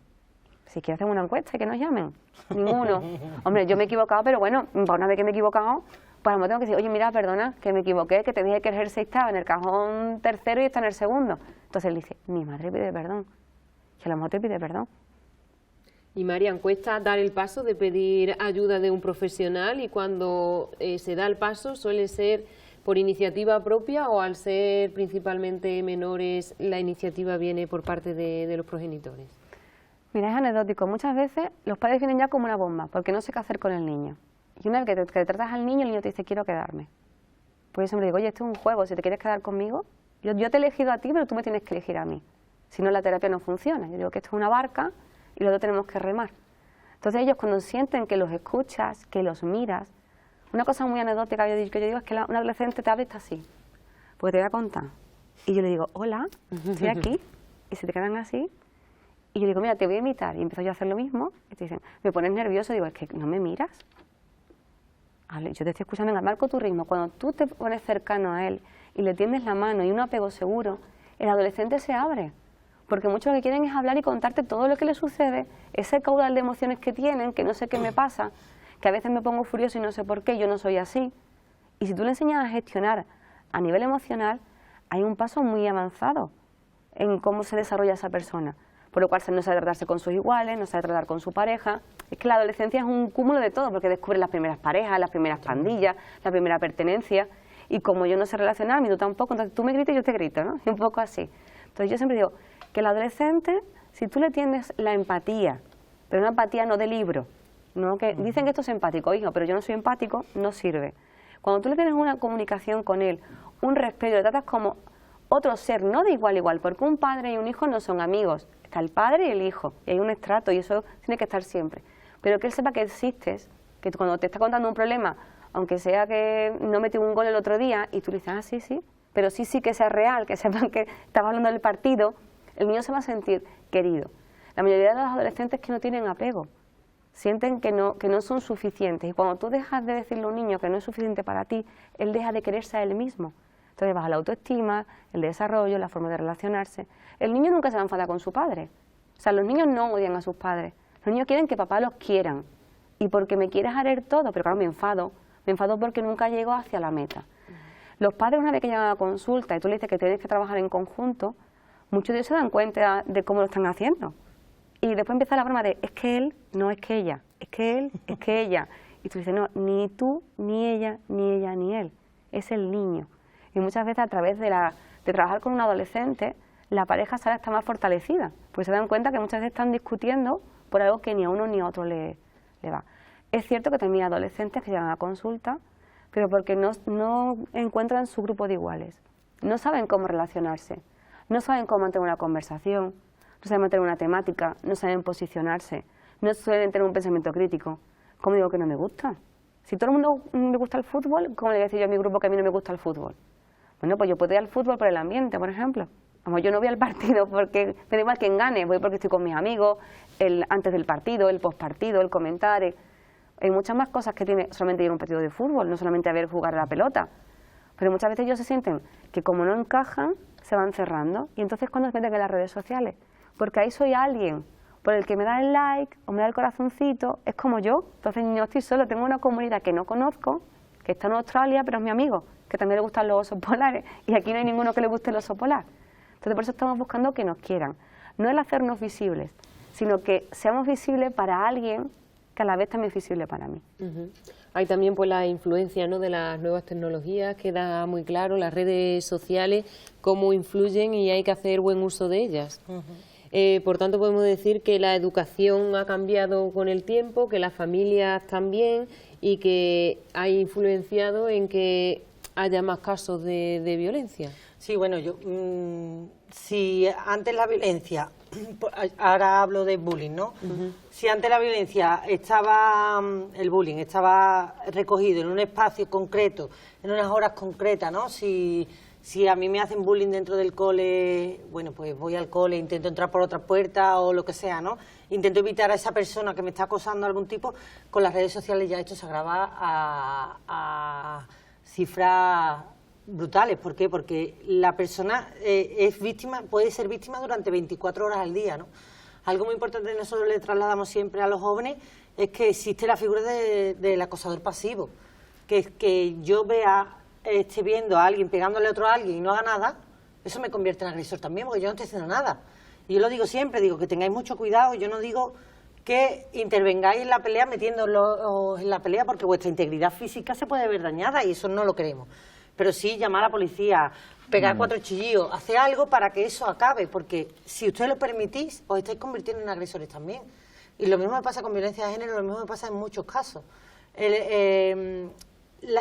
Si quieren hacer una encuesta y que nos llamen. Ninguno. Hombre, yo me he equivocado, pero bueno, una vez que me he equivocado, pues a lo mejor tengo que decir, oye, mira, perdona, que me equivoqué, que te dije que el jersey estaba en el cajón tercero y está en el segundo. Entonces él dice, mi madre pide perdón. Y a lo mejor te pide perdón. Y Marian, ¿cuesta dar el paso de pedir ayuda de un profesional? Y cuando se da el paso, ¿suele ser por iniciativa propia o al ser principalmente menores, la iniciativa viene por parte de los progenitores? Mira, es anecdótico. Muchas veces los padres vienen ya como una bomba, porque no sé qué hacer con el niño. Y una vez que te tratas al niño, el niño te dice, quiero quedarme. Pues yo siempre digo, oye, esto es un juego, si te quieres quedar conmigo, yo te he elegido a ti, pero tú me tienes que elegir a mí. Si no, la terapia no funciona. Yo digo que esto es una barca y los dos tenemos que remar. Entonces ellos cuando sienten que los escuchas, que los miras, una cosa muy anecdótica que yo digo es que un adolescente te habla y está así, porque te voy a contar. Y yo le digo, hola, estoy aquí, y se te quedan así. Y yo digo, mira, te voy a imitar. Y empiezo yo a hacer lo mismo. Y te dicen, me pones nervioso. Digo, es que no me miras. Yo te estoy escuchando, venga, marco tu ritmo. Cuando tú te pones cercano a él y le tiendes la mano y un apego seguro, el adolescente se abre. Porque muchos lo que quieren es hablar y contarte todo lo que les sucede, ese caudal de emociones que tienen, que no sé qué me pasa, que a veces me pongo furioso y no sé por qué, yo no soy así. Y si tú le enseñas a gestionar a nivel emocional, hay un paso muy avanzado en cómo se desarrolla esa persona. Por lo cual no sabe tratarse con sus iguales, no sabe tratar con su pareja. Es que la adolescencia es un cúmulo de todo, porque descubre las primeras parejas, las primeras pandillas, la primera pertenencia. Y como yo no sé relacionar, ni tú tampoco, entonces tú me gritas y yo te grito, ¿no? Y un poco así. Entonces yo siempre digo que el adolescente, si tú le tienes la empatía, pero una empatía no de libro, ¿no? Que dicen que esto es empático, hijo, pero yo no soy empático, no sirve. Cuando tú le tienes una comunicación con él, un respeto, le tratas como otro ser, no de igual a igual, porque un padre y un hijo no son amigos. Está el padre y el hijo, y hay un estrato, y eso tiene que estar siempre. Pero que él sepa que existes, que cuando te está contando un problema, aunque sea que no metió un gol el otro día, y tú le dices, ah, sí, sí, pero sí que sea real, que sepan que estaba hablando del partido, el niño se va a sentir querido. La mayoría de los adolescentes que no tienen apego, sienten que no son suficientes, y cuando tú dejas de decirle a un niño que no es suficiente para ti, él deja de quererse a él mismo. Entonces baja la autoestima, el desarrollo, la forma de relacionarse. El niño nunca se va a enfadar con su padre. O sea, los niños no odian a sus padres. Los niños quieren que papá los quieran. Y porque me quieres haré todo, pero claro, me enfado porque nunca llego hacia la meta. Los padres, una vez que llegan a la consulta y tú le dices que tienes que trabajar en conjunto, muchos de ellos se dan cuenta de cómo lo están haciendo. Y después empieza la broma de, es que él, no es que ella, es que él, es que ella. Y tú dices, no, ni tú, ni ella, ni él. Es el niño. Y muchas veces a través de trabajar con un adolescente, la pareja sale hasta más fortalecida, pues se dan cuenta que muchas veces están discutiendo por algo que ni a uno ni a otro le va. Es cierto que también hay adolescentes que llegan a consulta, pero porque no encuentran su grupo de iguales, no saben cómo relacionarse, no saben cómo mantener una conversación, no saben mantener una temática, no saben posicionarse, no suelen tener un pensamiento crítico. ¿Cómo digo que no me gusta? Si todo el mundo me gusta el fútbol, ¿cómo le voy a decir yo a mi grupo que a mí no me gusta el fútbol? Bueno, pues yo puedo ir al fútbol por el ambiente, por ejemplo. Como yo no voy al partido porque me da igual quién gane, voy porque estoy con mis amigos, antes del partido, el postpartido, el comentario. Hay muchas más cosas que tiene solamente ir a un partido de fútbol, no solamente a ver jugar a la pelota. Pero muchas veces ellos se sienten que como no encajan, se van cerrando. Y entonces, ¿cuándo se meten en las redes sociales? Porque ahí soy alguien por el que me da el like o me da el corazoncito, es como yo. Entonces no estoy solo, tengo una comunidad que no conozco, que está en Australia, pero es mi amigo, que también le gustan los osos polares, y aquí no hay ninguno que le guste el oso polar. Entonces por eso estamos buscando que nos quieran. No el hacernos visibles, sino que seamos visibles para alguien que a la vez también es visible para mí. Hay también pues la influencia, ¿no?, de las nuevas tecnologías, queda muy claro, las redes sociales, cómo influyen y hay que hacer buen uso de ellas. Por tanto, podemos decir que la educación ha cambiado con el tiempo, que las familias también, y que ha influenciado en que haya más casos de violencia. Sí, bueno, si antes la violencia, ahora hablo de bullying, ¿no? Si antes la violencia el bullying estaba recogido en un espacio concreto, en unas horas concretas, ¿no? Si Si a mí me hacen bullying dentro del cole, bueno, pues voy al cole, intento entrar por otra puerta o lo que sea, ¿no? Intento evitar a esa persona que me está acosando de algún tipo. Con las redes sociales ya esto se agrava a cifras brutales. ¿Por qué? Porque la persona es víctima, puede ser víctima durante 24 horas al día, ¿no? Algo muy importante que nosotros le trasladamos siempre a los jóvenes es que existe la figura del acosador pasivo. Que yo esté viendo a alguien pegándole a otro a alguien y no haga nada, eso me convierte en agresor también, porque yo no estoy haciendo nada. Y yo lo digo siempre, digo que tengáis mucho cuidado. Yo no digo que intervengáis en la pelea metiéndolos en la pelea, porque vuestra integridad física se puede ver dañada y eso no lo queremos. Pero sí llamar a la policía, pegar 4 chillillos, hacer algo para que eso acabe, porque si ustedes lo permitís, os estáis convirtiendo en agresores también. Y lo mismo me pasa con violencia de género, lo mismo me pasa en muchos casos.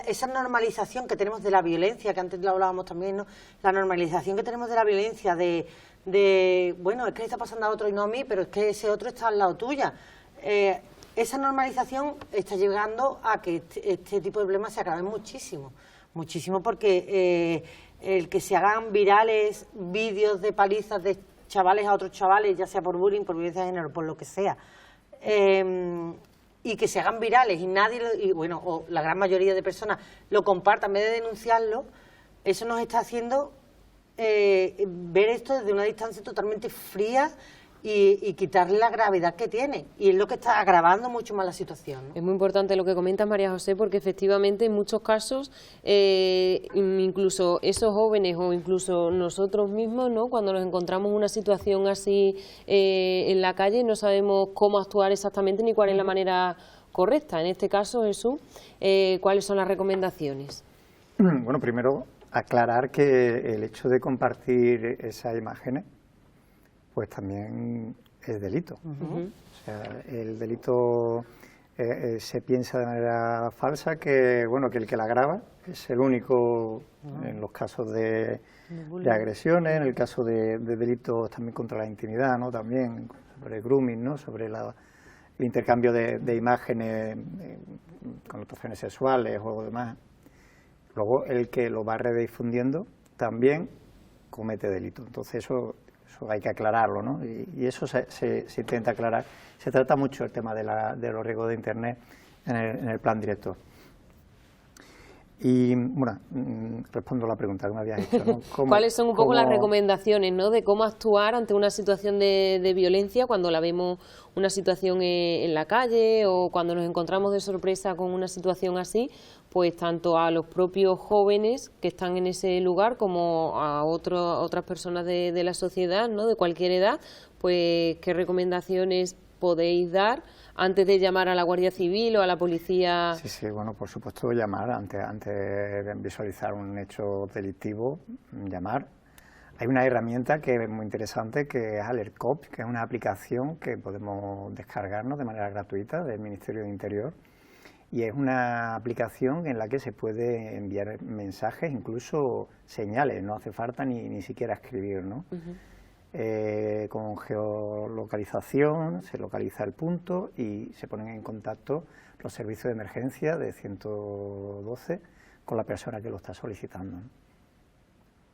Esa normalización que tenemos de la violencia, que antes lo hablábamos también, ¿no? La normalización que tenemos de la violencia, bueno, es que le está pasando a otro y no a mí, pero es que ese otro está al lado tuya. Esa normalización está llegando a que este tipo de problemas se agraven muchísimo, muchísimo, porque el que se hagan virales vídeos de palizas de chavales a otros chavales, ya sea por bullying, por violencia de género, por lo que sea, y que se hagan virales y bueno, o la gran mayoría de personas lo compartan en vez de denunciarlo, eso nos está haciendo ver esto desde una distancia totalmente fría y quitarle la gravedad que tiene, y es lo que está agravando mucho más la situación, ¿no? Es muy importante lo que comentas, María José, porque efectivamente en muchos casos incluso esos jóvenes o incluso nosotros mismos, ¿no?, cuando nos encontramos en una situación así en la calle, no sabemos cómo actuar exactamente ni cuál es la manera correcta. En este caso, Jesús, ¿cuáles son las recomendaciones? Bueno, primero aclarar que el hecho de compartir esas imágenes pues también es delito. O sea, el delito se piensa de manera falsa que, bueno, que el que la graba es el único en los casos de agresiones, en el caso de delitos también contra la intimidad, ¿no? También sobre grooming, ¿no? Sobre el intercambio de imágenes, connotaciones sexuales o demás. Luego el que lo va redifundiendo también comete delito. Entonces eso hay que aclararlo, ¿no? Y eso se intenta aclarar. Se trata mucho el tema de los riesgos de Internet en el plan director. Y, bueno, respondo a la pregunta que me habías hecho, ¿no? ¿Cuáles son un poco las recomendaciones, ¿no?, de cómo actuar ante una situación de violencia cuando la vemos, una situación en la calle, o cuando nos encontramos de sorpresa con una situación así? Pues tanto a los propios jóvenes que están en ese lugar como a otras personas de la sociedad, ¿no?, de cualquier edad, pues ¿qué recomendaciones podéis dar antes de llamar a la Guardia Civil o a la policía? Sí, bueno, por supuesto llamar antes de visualizar un hecho delictivo, llamar. Hay una herramienta que es muy interesante, que es AlertCop, que es una aplicación que podemos descargarnos de manera gratuita del Ministerio de Interior, y es una aplicación en la que se puede enviar mensajes, incluso señales, no hace falta ni siquiera escribir, ¿no? Con geolocalización, se localiza el punto y se ponen en contacto los servicios de emergencia de 112 con la persona que lo está solicitando, ¿no?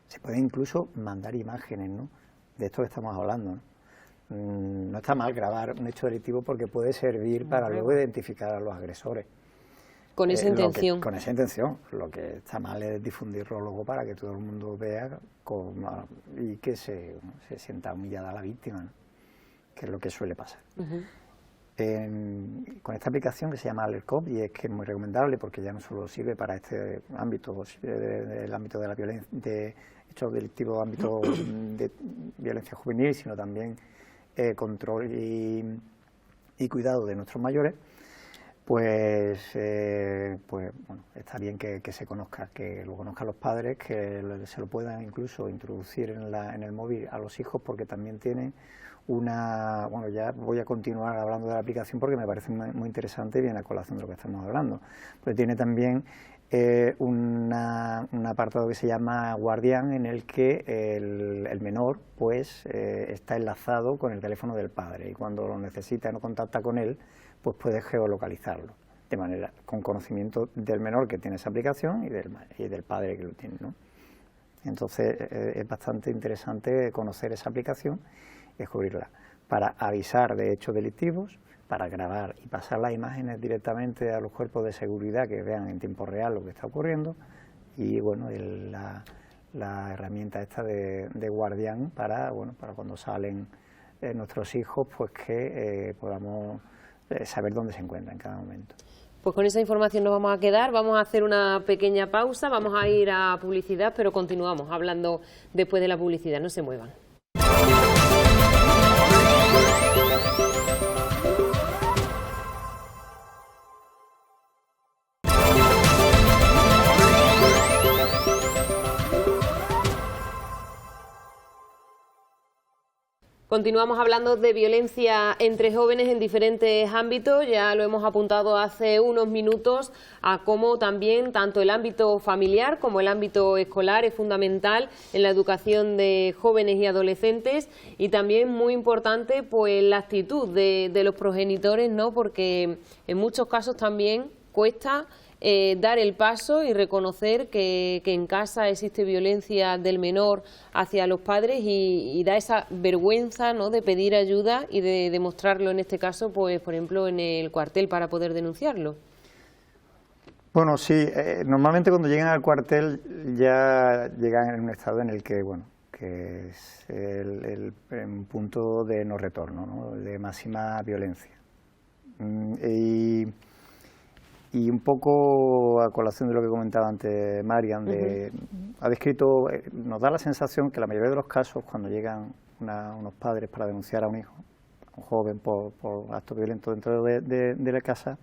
Se pueden incluso mandar imágenes, ¿no?, de esto que estamos hablando, ¿no? No está mal grabar un hecho delictivo porque puede servir para luego identificar a los agresores. Con esa intención. Con esa intención. Lo que está mal es difundirlo luego para que todo el mundo vea y que se sienta humillada la víctima, ¿no?, que es lo que suele pasar. Con esta aplicación que se llama AlertCop, y es que es muy recomendable porque ya no solo sirve para este ámbito, el ámbito de la violencia, de hechos delictivos, ámbito de violencia juvenil, sino también control y cuidado de nuestros mayores. Pues bueno, está bien que se conozca, que lo conozcan los padres, que se lo puedan incluso introducir en el móvil a los hijos, porque también tienen bueno, ya voy a continuar hablando de la aplicación porque me parece muy interesante y viene a colación de lo que estamos hablando, pues tiene también un apartado que se llama Guardián, en el que el menor pues está enlazado con el teléfono del padre, y cuando lo necesita y no contacta con él, pues puede geolocalizarlo, de manera con conocimiento del menor que tiene esa aplicación y del padre que lo tiene, ¿no? Entonces es bastante interesante conocer esa aplicación y descubrirla para avisar de hechos delictivos, para grabar y pasar las imágenes directamente a los cuerpos de seguridad que vean en tiempo real lo que está ocurriendo, y bueno, la herramienta esta de guardián para, bueno, para cuando salen nuestros hijos, pues que podamos saber dónde se encuentran en cada momento. Pues con esa información nos vamos a quedar, vamos a hacer una pequeña pausa, vamos a ir a publicidad, pero continuamos hablando después de la publicidad, no se muevan. Continuamos hablando de violencia entre jóvenes en diferentes ámbitos, ya lo hemos apuntado hace unos minutos, a cómo también tanto el ámbito familiar como el ámbito escolar es fundamental en la educación de jóvenes y adolescentes, y también muy importante pues la actitud de los progenitores, ¿no? Porque en muchos casos también cuesta dar el paso y reconocer que en casa existe violencia del menor hacia los padres, y da esa vergüenza, ¿no?, de pedir ayuda y de demostrarlo en este caso, pues por ejemplo en el cuartel para poder denunciarlo. Bueno, sí, normalmente cuando llegan al cuartel ya llegan en un estado en el que, bueno, que es un punto de no retorno, ¿no?, de máxima violencia. Y un poco a colación de lo que comentaba antes Marian, ha descrito, nos da la sensación que la mayoría de los casos, cuando llegan unos padres para denunciar a un hijo, a un joven por actos violentos dentro de la casa,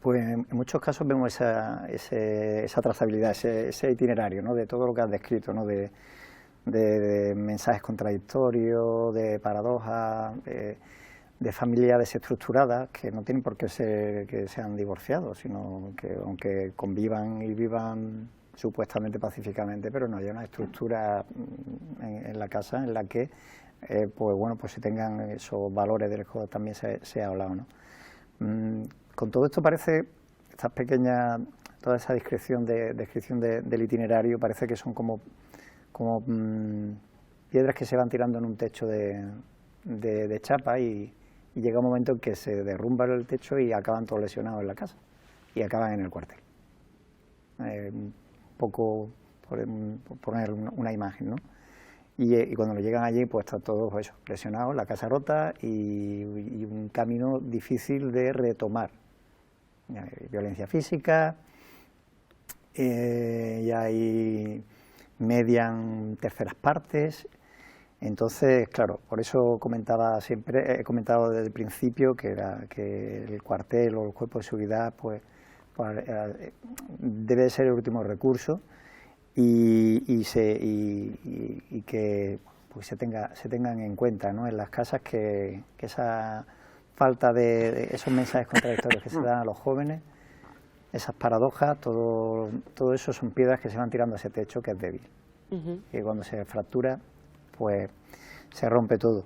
pues en muchos casos vemos esa trazabilidad, ese itinerario, ¿no?, de todo lo que has descrito, ¿no?, de mensajes contradictorios, de paradojas, de familias desestructuradas que no tienen por qué ser que sean divorciados, sino que aunque convivan y vivan supuestamente pacíficamente, pero no haya una estructura en la casa en la que pues bueno, pues se tengan esos valores de los que también se ha hablado, ¿no? Con todo esto parece, estas pequeñas, toda esa descripción del itinerario parece que son como piedras que se van tirando en un techo de chapa, y llega un momento en que se derrumba el techo y acaban todos lesionados en la casa y acaban en el cuartel. Un poco por poner una imagen, ¿no? Y cuando lo llegan allí, pues están todos eso, lesionados, la casa rota y un camino difícil de retomar. Violencia física, y ahí median terceras partes. Entonces, claro, por eso he comentado desde el principio que el cuartel o el cuerpo de seguridad pues debe ser el último recurso, y que pues se tengan en cuenta, ¿no?, en las casas que esa falta de esos mensajes contradictorios que se dan a los jóvenes, esas paradojas, todo eso son piedras que se van tirando a ese techo que es débil. Y cuando se fractura, pues se rompe todo.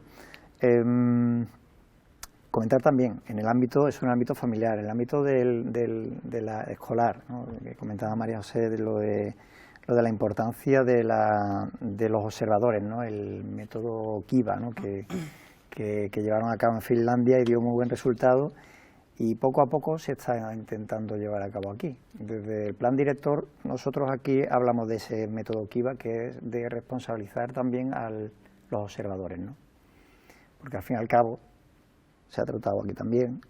Comentar también, es un ámbito familiar, en el ámbito de la escolar, ¿no?, que comentaba María José de lo de la importancia de los observadores, ¿no?, el método Kiva, ¿no?, que llevaron a cabo en Finlandia y dio muy buen resultado, y poco a poco se está intentando llevar a cabo aquí. Desde el plan director, nosotros aquí hablamos de ese método Kiva, que es de responsabilizar también a los observadores, ¿no?, porque al fin y al cabo se ha tratado aquí también,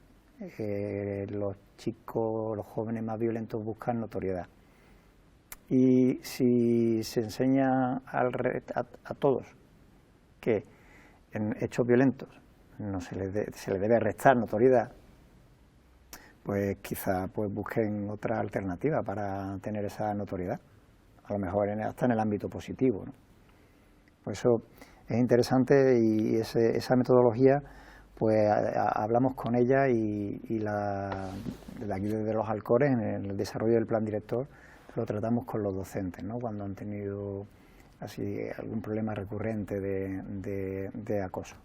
los chicos, los jóvenes más violentos buscan notoriedad, y si se enseña a todos que en hechos violentos no se les debe restar notoriedad, pues quizá pues busquen otra alternativa para tener esa notoriedad, a lo mejor hasta en el ámbito positivo, ¿no? Por eso es interesante, y esa metodología pues hablamos con ella, y desde aquí, desde los Alcores, en el desarrollo del plan director, lo tratamos con los docentes, ¿no?, cuando han tenido así algún problema recurrente de acoso.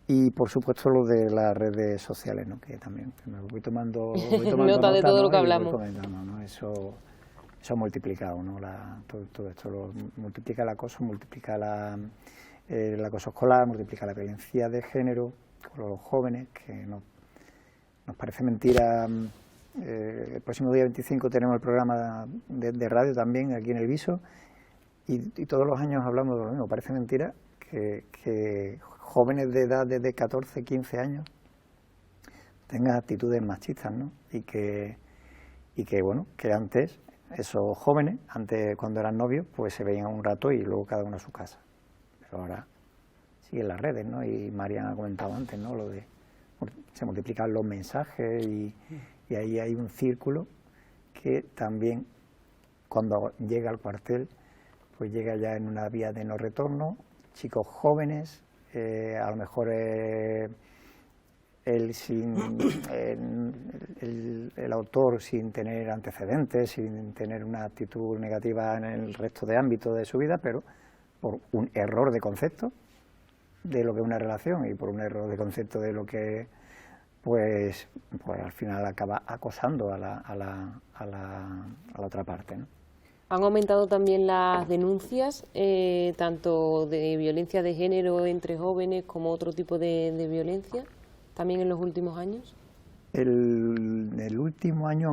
Y por supuesto lo de las redes sociales, ¿no?, que también me voy tomando nota de todo, ¿no?, lo que hablamos. ¿No? Eso eso ha multiplicado, ¿no? Todo esto multiplica el acoso, multiplica el acoso escolar, multiplica la violencia de género con los jóvenes, que nos parece mentira. El próximo día 25 tenemos el programa de radio también aquí en El Viso, y todos los años hablamos de lo mismo. Parece mentira que jóvenes de edad de 14, 15 años tengan actitudes machistas, ¿no? Y que bueno, que antes esos jóvenes, antes cuando eran novios, pues se veían un rato y luego cada uno a su casa. Pero ahora siguen las redes, ¿no? Y Marian ha comentado antes, ¿no? Lo de se multiplican los mensajes y ahí hay un círculo que también cuando llega al cuartel pues llega ya en una vía de no retorno. Chicos jóvenes, a lo mejor el autor sin tener antecedentes, sin tener una actitud negativa en el resto de ámbitos de su vida, pero por un error de concepto de lo que es una relación y por un error de concepto de lo que pues al final acaba acosando a la otra parte, ¿no? Han aumentado también las denuncias, tanto de violencia de género entre jóvenes como otro tipo de violencia, también en los últimos años. El último año ha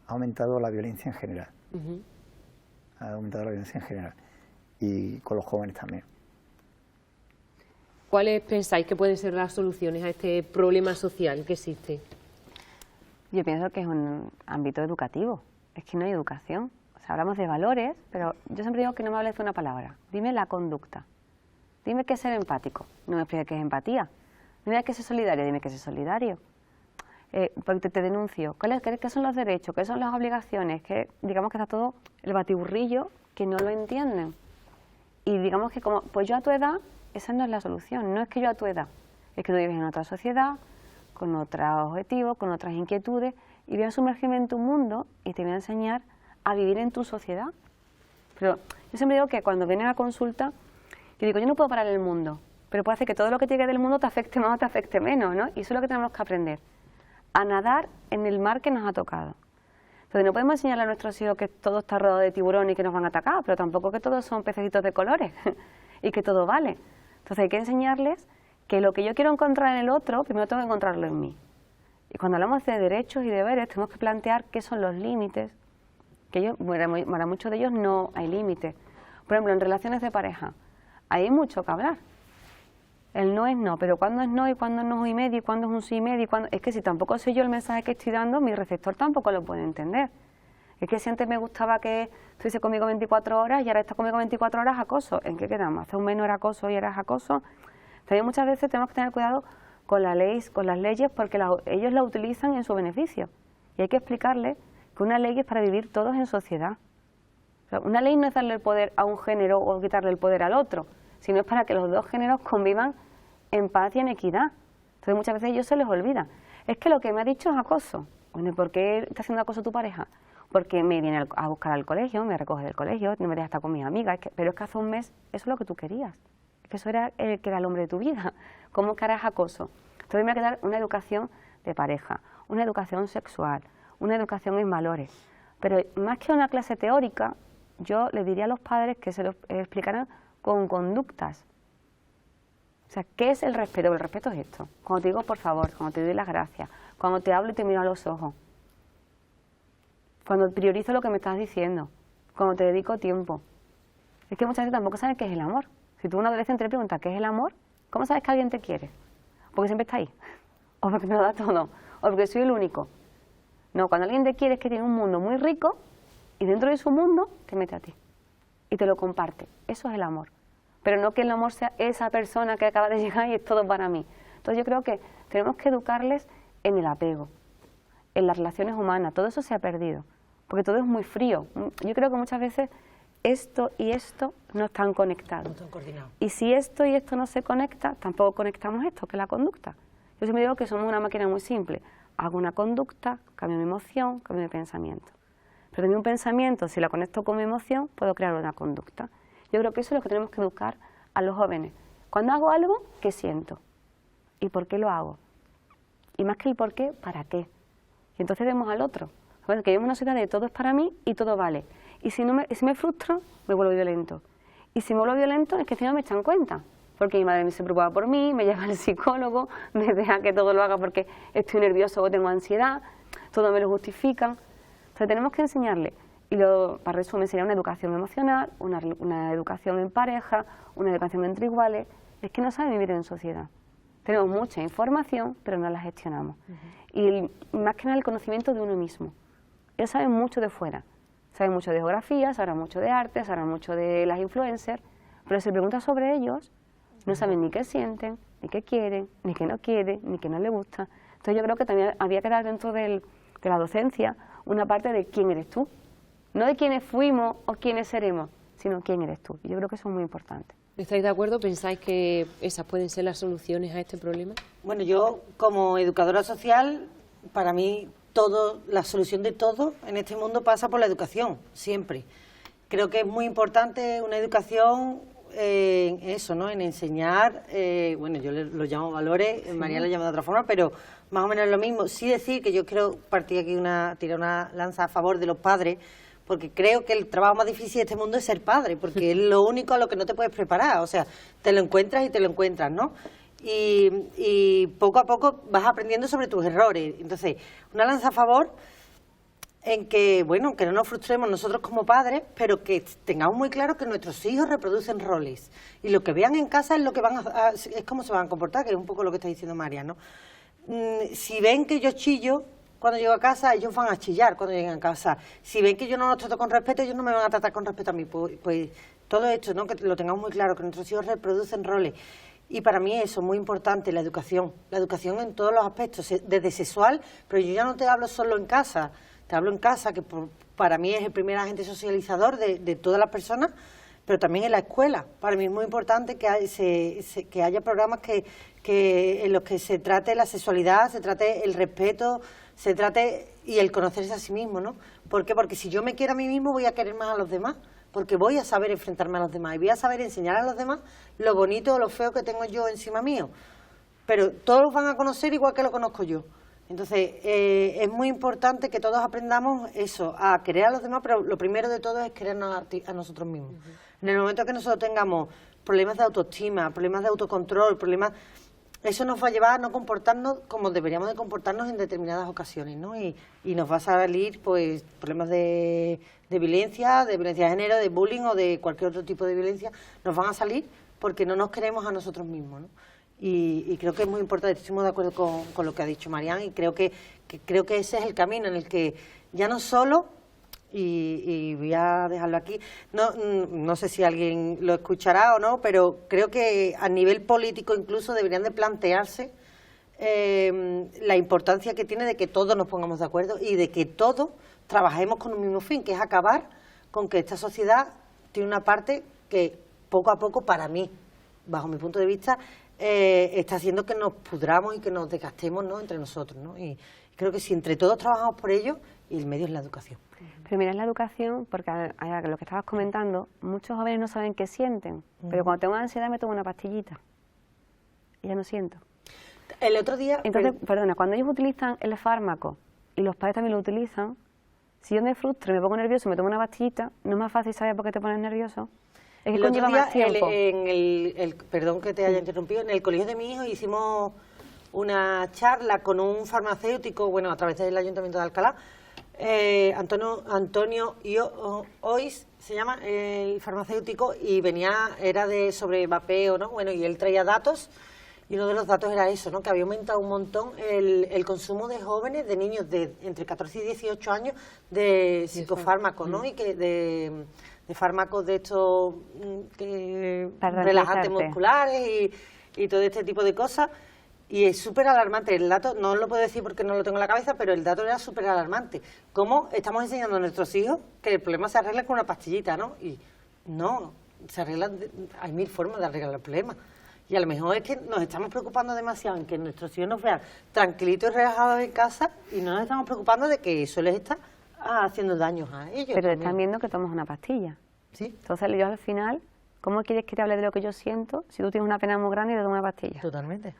aumentado la violencia en general. Ha aumentado la violencia en general y con los jóvenes también. ¿Cuáles pensáis que pueden ser las soluciones a este problema social que existe? Yo pienso que es un ámbito educativo, es que no hay educación. O sea, hablamos de valores, pero yo siempre digo que no me hables de una palabra, dime la conducta. Dime qué es ser empático, no me expliques qué es empatía. Dime qué es ser solidario, dime qué es ser solidario. Porque te denuncio, ¿qué son los derechos? ¿Qué son las obligaciones? Que digamos que está todo el batiburrillo que no lo entienden. Y digamos que como, pues yo a tu edad, esa no es la solución, no es que yo a tu edad, es que tú vives en otra sociedad, con otros objetivos, con otras inquietudes, y voy a sumergirme en tu mundo y te voy a enseñar a vivir en tu sociedad. Pero yo siempre digo que cuando vienen a consulta, yo digo, yo no puedo parar el mundo, pero puede hacer que todo lo que llegue del mundo te afecte más o te afecte menos, ¿no? Y eso es lo que tenemos que aprender, a nadar en el mar que nos ha tocado. Entonces no podemos enseñarle a nuestros hijos que todo está rodeado de tiburones y que nos van a atacar, pero tampoco que todos son pececitos de colores y que todo vale. Entonces hay que enseñarles que lo que yo quiero encontrar en el otro, primero tengo que encontrarlo en mí. Y cuando hablamos de derechos y deberes, tenemos que plantear qué son los límites, que para muchos de ellos no hay límites. Por ejemplo, en relaciones de pareja, hay mucho que hablar. El no es no, pero cuándo es no y cuándo no es y medio y cuándo es un sí y medio. Es que si tampoco sé yo el mensaje que estoy dando, mi receptor tampoco lo puede entender. Es que si antes me gustaba que estuviese conmigo 24 horas y ahora está conmigo 24 horas, acoso. ¿En qué quedamos? Hace un mes no era acoso y ahora es acoso. También muchas veces tenemos que tener cuidado con las leyes porque ellos las utilizan en su beneficio. Y hay que explicarles que una ley es para vivir todos en sociedad. O sea, una ley no es darle el poder a un género o quitarle el poder al otro, sino es para que los dos géneros convivan en paz y en equidad. Entonces muchas veces a ellos se les olvida. Es que lo que me ha dicho es acoso. Bueno, ¿por qué está haciendo acoso tu pareja? Porque me viene a buscar al colegio, me recoge del colegio, no me deja estar con mis amigas. Pero es que hace un mes eso es lo que tú querías. Es que eso era el que era el hombre de tu vida. ¿Cómo que harás acoso? Entonces me hay que dar una educación de pareja, una educación sexual, una educación en valores. Pero más que una clase teórica, yo le diría a los padres que se lo explicaran con conductas. O sea, ¿qué es el respeto? El respeto es esto. Cuando te digo por favor, cuando te doy las gracias, cuando te hablo y te miro a los ojos, cuando priorizo lo que me estás diciendo, cuando te dedico tiempo. Es que muchas veces tampoco sabes qué es el amor. Si tú a un adolescente le preguntas qué es el amor, ¿cómo sabes que alguien te quiere? Porque siempre está ahí, o porque me lo da todo, o porque soy el único. No, cuando alguien te quiere es que tiene un mundo muy rico y dentro de su mundo te mete a ti y te lo comparte. Eso es el amor. Pero no que el amor sea esa persona que acaba de llegar y es todo para mí. Entonces yo creo que tenemos que educarles en el apego, en las relaciones humanas. Todo eso se ha perdido, porque todo es muy frío. Yo creo que muchas veces esto y esto no están conectados. No están coordinados. Y si esto y esto no se conecta, tampoco conectamos esto, que es la conducta. Yo siempre digo que somos una máquina muy simple. Hago una conducta, cambio mi emoción, cambio mi pensamiento. Pero de un pensamiento, si la conecto con mi emoción, puedo crear una conducta. Yo creo que eso es lo que tenemos que educar a los jóvenes. Cuando hago algo, ¿qué siento? ¿Y por qué lo hago? Y más que el por qué, ¿para qué? Y entonces vemos al otro. Bueno, que vivimos una sociedad de todo es para mí y todo vale. Y si me frustro, me vuelvo violento. Y si me vuelvo violento, es que si no me echan cuenta. Porque mi madre se preocupa por mí, me lleva al psicólogo, me deja que todo lo haga porque estoy nervioso o tengo ansiedad, todo me lo justifican. Entonces tenemos que enseñarle, para resumir, sería una educación emocional, una educación en pareja, una educación entre iguales. Es que no saben vivir en sociedad. Tenemos mucha información, pero no la gestionamos. Y más que nada el conocimiento de uno mismo. Ellos saben mucho de fuera, saben mucho de geografía, saben mucho de arte, saben mucho de las influencers, pero si preguntas sobre ellos, no saben ni qué sienten, ni qué quieren, ni qué no quieren, ni qué no les gusta. Entonces yo creo que también había que dar dentro de la docencia una parte de quién eres tú. No de quiénes fuimos o quiénes seremos, sino quién eres tú. Y yo creo que eso es muy importante. ¿Estáis de acuerdo? ¿Pensáis que esas pueden ser las soluciones a este problema? Bueno, yo como educadora social, para mí la solución de todo en este mundo pasa por la educación, siempre. Creo que es muy importante una educación en eso, ¿no? En enseñar, bueno, yo lo llamo valores, sí. María lo llama de otra forma, pero más o menos lo mismo. Sí decir que yo quiero partir aquí tirar una lanza a favor de los padres, porque creo que el trabajo más difícil de este mundo es ser padre, porque es lo único a lo que no te puedes preparar, o sea, te lo encuentras y te lo encuentras, ¿no? Y poco a poco vas aprendiendo sobre tus errores. Entonces, una lanza a favor en que, bueno, que no nos frustremos nosotros como padres, pero que tengamos muy claro que nuestros hijos reproducen roles. Y lo que vean en casa es lo que es cómo se van a comportar, que es un poco lo que está diciendo María, ¿no? Si ven que yo chillo cuando llego a casa, ellos van a chillar cuando lleguen a casa. Si ven que yo no los trato con respeto, ellos no me van a tratar con respeto a mí. Pues todo esto, ¿no? Que lo tengamos muy claro, que nuestros hijos reproducen roles. Y para mí eso es muy importante, la educación en todos los aspectos, desde sexual, pero yo ya no te hablo solo en casa, te hablo en casa, que para mí es el primer agente socializador de todas las personas, pero también en la escuela. Para mí es muy importante que haya programas en los que se trate la sexualidad, se trate el respeto, se trate y el conocerse a sí mismo, ¿no? ¿Por qué? Porque si yo me quiero a mí mismo, voy a querer más a los demás, porque voy a saber enfrentarme a los demás y voy a saber enseñar a los demás lo bonito o lo feo que tengo yo encima mío. Pero todos los van a conocer igual que lo conozco yo. Entonces, es muy importante que todos aprendamos eso, a querer a los demás, pero lo primero de todo es querernos a nosotros mismos. En el momento que nosotros tengamos problemas de autoestima, problemas de autocontrol, eso nos va a llevar a no comportarnos como deberíamos de comportarnos en determinadas ocasiones, ¿no? Y nos va a salir, pues, problemas de violencia de género, de bullying o de cualquier otro tipo de violencia, nos van a salir porque no nos queremos a nosotros mismos, ¿no? Y creo que es muy importante, estoy muy de acuerdo con lo que ha dicho Marian, y creo que ese es el camino en el que ya no solo, y voy a dejarlo aquí, no sé si alguien lo escuchará o no, pero creo que a nivel político incluso deberían de plantearse la importancia que tiene de que todos nos pongamos de acuerdo y de que todos trabajemos con un mismo fin, que es acabar con que esta sociedad tiene una parte que poco a poco, para mí, bajo mi punto de vista, está haciendo que nos pudramos y que nos desgastemos, ¿no?, entre nosotros, ¿no? Y creo que si entre todos trabajamos por ello, y el medio es la educación. Pero mira, es la educación, porque lo que estabas comentando, muchos jóvenes no saben qué sienten, pero cuando tengo ansiedad me tomo una pastillita y ya no siento. El otro día... Entonces, perdona, cuando ellos utilizan el fármaco y los padres también lo utilizan, si yo me frustro y me pongo nervioso y me tomo una pastillita, ¿no es más fácil saber por qué te pones nervioso? Es que conlleva más tiempo. Perdón que te haya interrumpido, en el colegio de mi hijo hicimos una charla con un farmacéutico, bueno, a través del Ayuntamiento de Alcalá, Antonio Ois se llama el farmacéutico, y era sobre vapeo, ¿no? Bueno, y él traía datos, y uno de los datos era eso, ¿no?, que había aumentado un montón el consumo de jóvenes, de niños de entre 14 y 18 años de psicofármacos, ¿no? Y que de fármacos de estos relajantes musculares y todo este tipo de cosas. Y es súper alarmante. El dato, no lo puedo decir porque no lo tengo en la cabeza, pero el dato era súper alarmante. ¿Cómo estamos enseñando a nuestros hijos que el problema se arregla con una pastillita, ¿no? Y no, se arregla, hay mil formas de arreglar el problema. Y a lo mejor es que nos estamos preocupando demasiado en que nuestros hijos nos vean tranquilitos y relajados en casa, y no nos estamos preocupando de que eso les está haciendo daños a ellos. Pero están viendo que tomas una pastilla. Sí. Entonces yo al final, ¿cómo quieres que te hable de lo que yo siento si tú tienes una pena muy grande y te tomas una pastilla? Totalmente.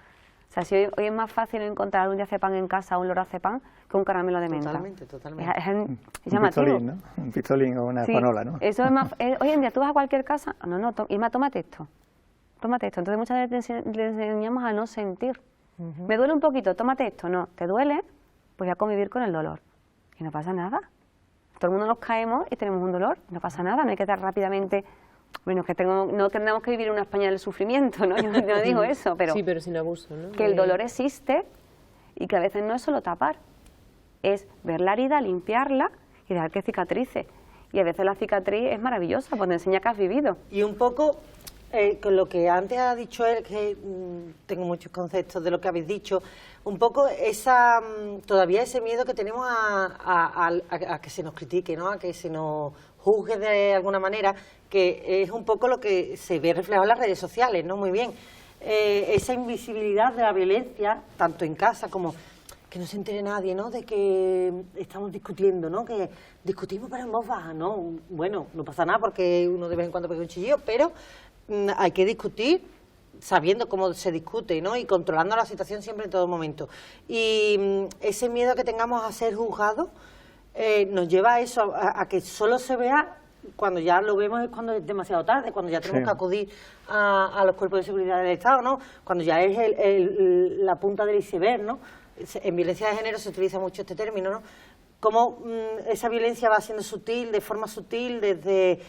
O sea, si hoy es más fácil encontrar un diazepam en casa o un lorazepam que un caramelo de menta. Totalmente. Es llamativo. Un pistolín, ¿no? Un pistolín o una panola, ¿no? Eso es más, hoy en día tú vas a cualquier casa, no, Irma, tómate esto. Entonces muchas veces le enseñamos a no sentir. Me duele un poquito, tómate esto. No, ¿te duele? Pues voy a convivir con el dolor. Y no pasa nada. Todo el mundo nos caemos y tenemos un dolor, no pasa nada, no hay que estar rápidamente... Bueno, no tenemos que vivir en una España del sufrimiento, ¿no? Yo no digo eso, pero... Sí, pero sin abuso, ¿no? Que el dolor existe y que a veces no es solo tapar, es ver la herida, limpiarla y dejar que cicatrice. Y a veces la cicatriz es maravillosa, porque te enseña que has vivido. Y un poco, con lo que antes ha dicho él, que tengo muchos conceptos de lo que habéis dicho, un poco todavía ese miedo que tenemos a que se nos critique, ¿no? A que se nos juzgue de alguna manera, que es un poco lo que se ve reflejado en las redes sociales, ¿no? Muy bien. Esa invisibilidad de la violencia, tanto en casa como que no se entere nadie, ¿no? De que estamos discutiendo, ¿no? Que discutimos pero en voz baja, ¿no? Bueno, no pasa nada porque uno de vez en cuando pega un chillido, pero hay que discutir sabiendo cómo se discute, ¿no? Y controlando la situación siempre en todo momento. Y ese miedo que tengamos a ser juzgados nos lleva a eso, a que solo se vea cuando ya lo vemos, es cuando es demasiado tarde, cuando ya tenemos que acudir a los cuerpos de seguridad del Estado, ¿no? Cuando ya es la punta del iceberg, ¿no? En violencia de género se utiliza mucho este término, ¿no? Cómo esa violencia va siendo sutil, de forma sutil, desde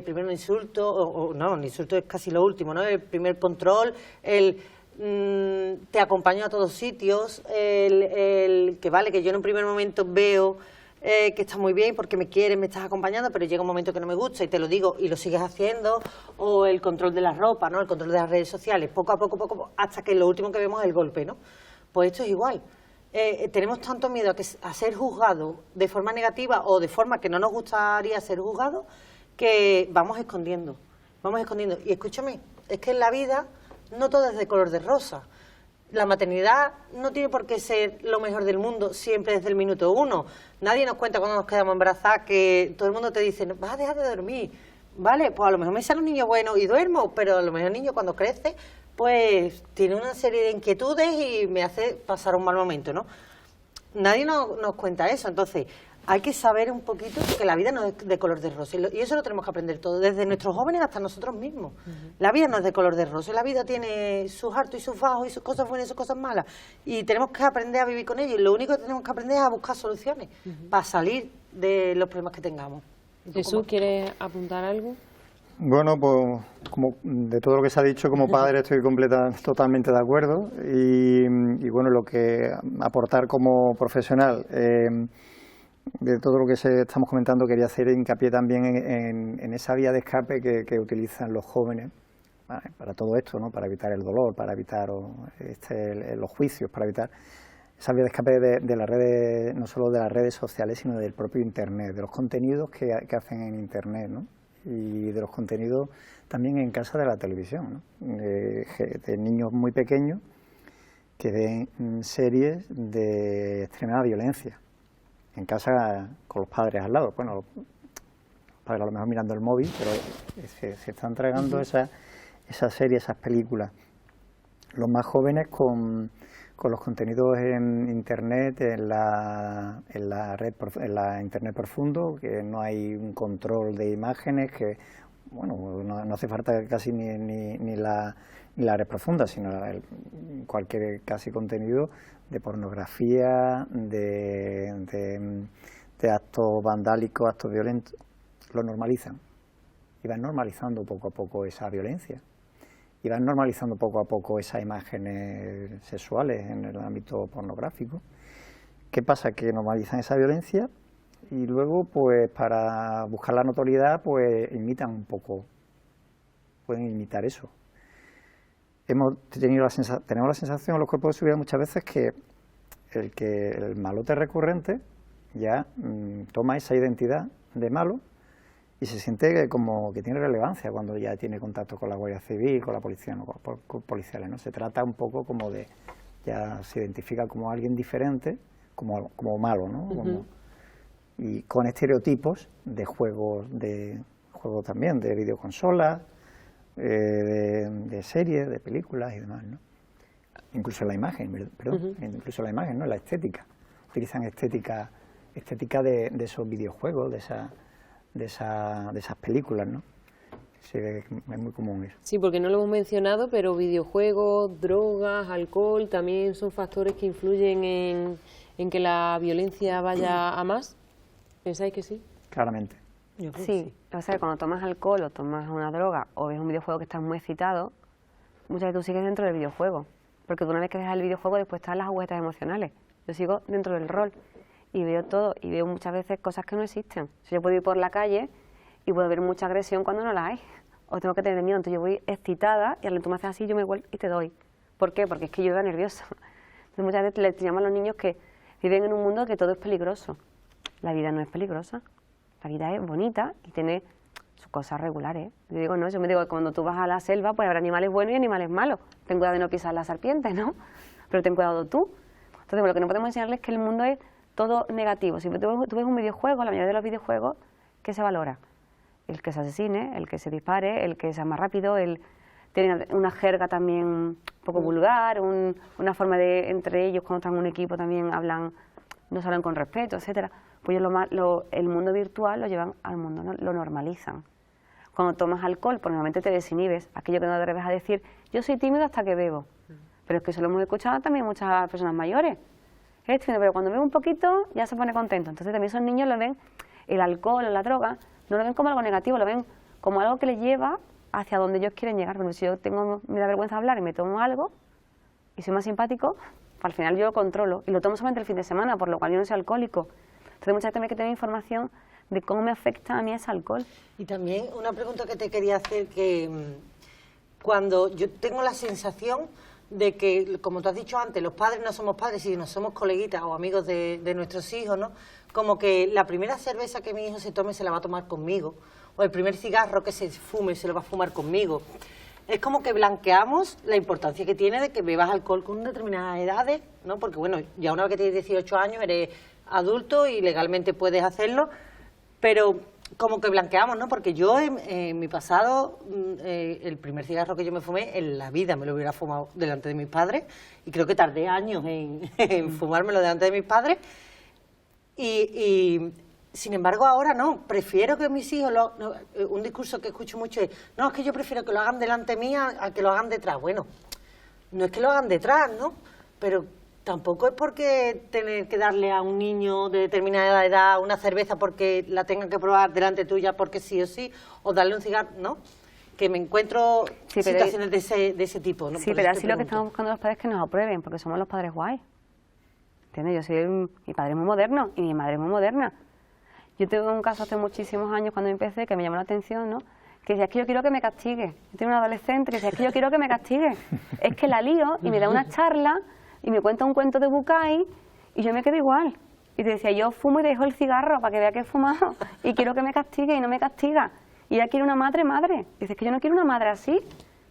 primero un insulto, no, el insulto es casi lo último, ¿no? El primer control, te acompaño a todos sitios, el que vale, que yo en un primer momento veo que está muy bien porque me quieres, me estás acompañando, pero llega un momento que no me gusta y te lo digo y lo sigues haciendo, o el control de la ropa, ¿no? El control de las redes sociales, poco a poco, hasta que lo último que vemos es el golpe, ¿no? Pues esto es igual. Tenemos tanto miedo a ser juzgados de forma negativa o de forma que no nos gustaría ser juzgados, que vamos escondiendo. Y escúchame, es que en la vida no todo es de color de rosa. La maternidad no tiene por qué ser lo mejor del mundo siempre desde el minuto uno. Nadie nos cuenta cuando nos quedamos embarazadas que todo el mundo te dice, vas a dejar de dormir. Vale, pues a lo mejor me sale un niño bueno y duermo, pero a lo mejor el niño cuando crece pues tiene una serie de inquietudes y me hace pasar un mal momento, ¿no? Nadie nos cuenta eso, entonces hay que saber un poquito que la vida no es de color de rosa, y eso lo tenemos que aprender todo, desde nuestros jóvenes hasta nosotros mismos. La vida no es de color de rosa, la vida tiene sus altos y sus bajos, y sus cosas buenas y sus cosas malas, y tenemos que aprender a vivir con ello, y lo único que tenemos que aprender es a buscar soluciones para salir de los problemas que tengamos. Jesús, ¿quieres apuntar algo? Bueno, pues como de todo lo que se ha dicho, como padre estoy totalmente de acuerdo y bueno, lo que aportar como profesional, de todo lo que estamos comentando, quería hacer hincapié también en esa vía de escape que utilizan los jóvenes para todo esto, ¿no? Para evitar el dolor, para evitar los juicios, para evitar esa vía de escape de las redes, no solo de las redes sociales, sino del propio Internet, de los contenidos que hacen en Internet, ¿no? Y de los contenidos también en casa de la televisión, ¿no? De niños muy pequeños que ven series de extrema violencia en casa con los padres al lado. Bueno, los padres a lo mejor mirando el móvil, pero se están tragando esas series, esas películas. Los más jóvenes con los contenidos en Internet, en la Internet profundo, que no hay un control de imágenes, que bueno, no hace falta casi ni la red profunda, sino cualquier casi contenido de pornografía, de actos vandálicos, actos violentos, lo normalizan y van normalizando poco a poco esa violencia. Y van normalizando poco a poco esas imágenes sexuales en el ámbito pornográfico. ¿Qué pasa? Que normalizan esa violencia y luego, pues para buscar la notoriedad, pues imitan un poco, pueden imitar eso. Tenemos la sensación en los cuerpos de seguridad muchas veces que el malote recurrente ya toma esa identidad de malo y se siente como que tiene relevancia cuando ya tiene contacto con la Guardia Civil, con la policía, ¿no? con policiales, ¿no? Se trata un poco como de, ya se identifica como alguien diferente, como malo, ¿no? Y con estereotipos de juegos también, de videoconsolas, de series, de películas y demás, ¿no? incluso la imagen, perdón, incluso la imagen, ¿no? La estética. Utilizan estética de esos videojuegos, de esas películas, ¿no? Sí, es muy común eso. Sí, porque no lo hemos mencionado, pero videojuegos, drogas, alcohol, también son factores que influyen en que la violencia vaya a más. ¿Pensáis que sí? Claramente. Yo creo que Sí, o sea, cuando tomas alcohol o tomas una droga o ves un videojuego que estás muy excitado, muchas veces tú sigues dentro del videojuego, porque tú una vez que dejas el videojuego después están las agujetas emocionales. Yo sigo dentro del rol y veo todo y veo muchas veces cosas que no existen. O sea, yo puedo ir por la calle y puedo ver mucha agresión cuando no la hay, o tengo que tener miedo, entonces yo voy excitada y al tú me haces así, yo me vuelvo y te doy. ¿Por qué? Porque es que yo iba nerviosa. Entonces muchas veces les llamo a los niños que viven en un mundo que todo es peligroso. La vida no es peligrosa, la vida es bonita y tiene sus cosas regulares. Yo digo, no, yo me digo que cuando tú vas a la selva pues habrá animales buenos y animales malos. Ten cuidado de no pisar las serpientes, ¿no? Pero ten cuidado tú. Entonces, lo que no podemos enseñarles es que el mundo es todo negativo. Si tú ves un videojuego, la mayoría de los videojuegos, ¿qué se valora? El que se asesine, el que se dispare, el que sea más rápido, tiene una jerga también un poco vulgar, una forma de, entre ellos, cuando están en un equipo también hablan, no se hablan con respeto, etcétera. Pues ellos el mundo virtual lo llevan al mundo, ¿no? Lo normalizan. Cuando tomas alcohol, pues normalmente te desinhibes, aquello que no te atreves a decir, yo soy tímido hasta que bebo. Pero es que eso lo hemos escuchado también muchas personas mayores. Es tímido, pero cuando bebe un poquito ya se pone contento. Entonces también esos niños lo ven, el alcohol o la droga, no lo ven como algo negativo, lo ven como algo que les lleva hacia donde ellos quieren llegar. Porque si yo me da vergüenza hablar y me tomo algo y soy más simpático, pues al final yo lo controlo y lo tomo solamente el fin de semana, por lo cual yo no soy alcohólico. Entonces muchas veces hay que tener información de cómo me afecta a mí ese alcohol. Y también una pregunta que te quería hacer, que cuando yo tengo la sensación de que, como tú has dicho antes, los padres no somos padres, sino somos coleguitas o amigos de nuestros hijos, ¿no? Como que la primera cerveza que mi hijo se tome se la va a tomar conmigo, o el primer cigarro que se fume se lo va a fumar conmigo. Es como que blanqueamos la importancia que tiene de que bebas alcohol con determinadas edades, ¿no? Porque, bueno, ya una vez que tienes 18 años eres adulto y legalmente puedes hacerlo, pero como que blanqueamos, ¿no? Porque yo en mi pasado, el primer cigarro que yo me fumé, en la vida me lo hubiera fumado delante de mis padres, y creo que tardé años en fumármelo delante de mis padres, y sin embargo ahora no, prefiero que mis hijos, un discurso que escucho mucho es, no, es que yo prefiero que lo hagan delante mía a que lo hagan detrás. Bueno, no es que lo hagan detrás, ¿no? Pero tampoco es porque tener que darle a un niño de determinada edad una cerveza porque la tengan que probar delante tuya porque sí o sí, o darle un cigarro, ¿no? Que me encuentro situaciones de ese tipo, ¿no? Sí, pero así lo que estamos buscando los padres es que nos aprueben, porque somos los padres guay. ¿Entiendes? Mi padre es muy moderno y mi madre es muy moderna. Yo tuve un caso hace muchísimos años cuando empecé que me llamó la atención, ¿no? Que decía, es que yo quiero que me castigue. Yo tengo un adolescente que decía, es que yo quiero que me castigue. Es que la lío y me da una charla y me cuenta un cuento de Bucay y yo me quedo igual. Y te decía, yo fumo y dejo el cigarro para que vea que he fumado y quiero que me castigue y no me castiga. Y ella quiere una madre. Y dice, es que yo no quiero una madre así.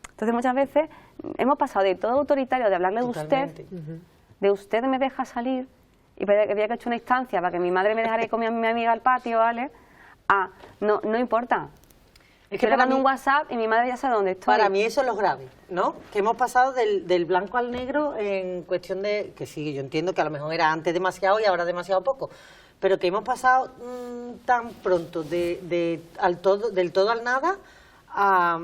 Entonces muchas veces hemos pasado de todo autoritario, de hablarle Totalmente. de usted, de usted me deja salir, y había que hecho una instancia para que mi madre me dejara ir con mi amiga al patio, ¿vale? No importa. Es que le mando un WhatsApp y mi madre ya sabe dónde estoy. Para mí eso es lo grave, ¿no? Que hemos pasado del blanco al negro en cuestión de, que sí, yo entiendo que a lo mejor era antes demasiado y ahora demasiado poco, pero que hemos pasado tan pronto del todo al nada a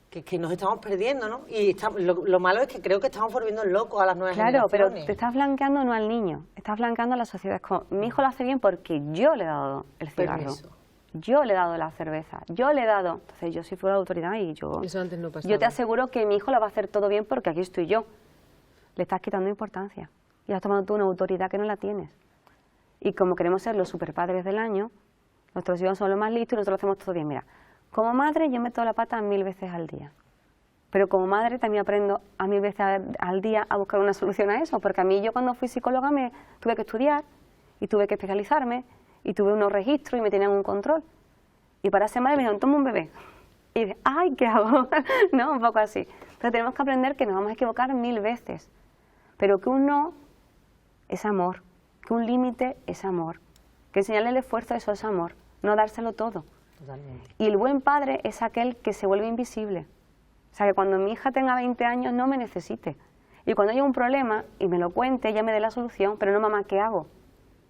que nos estamos perdiendo, ¿no? Y lo malo es que creo que estamos volviendo locos a las nuevas generaciones. Claro, pero te estás blanqueando no al niño, estás blanqueando a la sociedad. Es como, mi hijo lo hace bien porque yo le he dado el cigarro. Permiso. Yo le he dado la cerveza, yo le he dado. Entonces yo sí fui la autoridad y Eso antes no pasaba. yo te aseguro que mi hijo lo va a hacer todo bien porque aquí estoy yo. Le estás quitando importancia y has tomado tú una autoridad que no la tienes. Y como queremos ser los superpadres del año, nuestros hijos son los más listos y nosotros lo hacemos todo bien. Mira, como madre yo meto la pata 1000 veces al día. Pero como madre también aprendo a 1000 veces al día a buscar una solución a eso. Porque a mí yo cuando fui psicóloga me tuve que estudiar y tuve que especializarme y tuve unos registros y me tenían un control. Y para ser madre me dijeron, toma un bebé. Y dije, ay, ¿qué hago? No, un poco así. Entonces tenemos que aprender que nos vamos a equivocar 1000 veces. Pero que un no es amor. Que un límite es amor. Que enseñarle el esfuerzo, eso es amor. No dárselo todo. Totalmente. Y el buen padre es aquel que se vuelve invisible. O sea, que cuando mi hija tenga 20 años no me necesite. Y cuando hay un problema y me lo cuente, ya me dé la solución, pero no, mamá, ¿qué hago?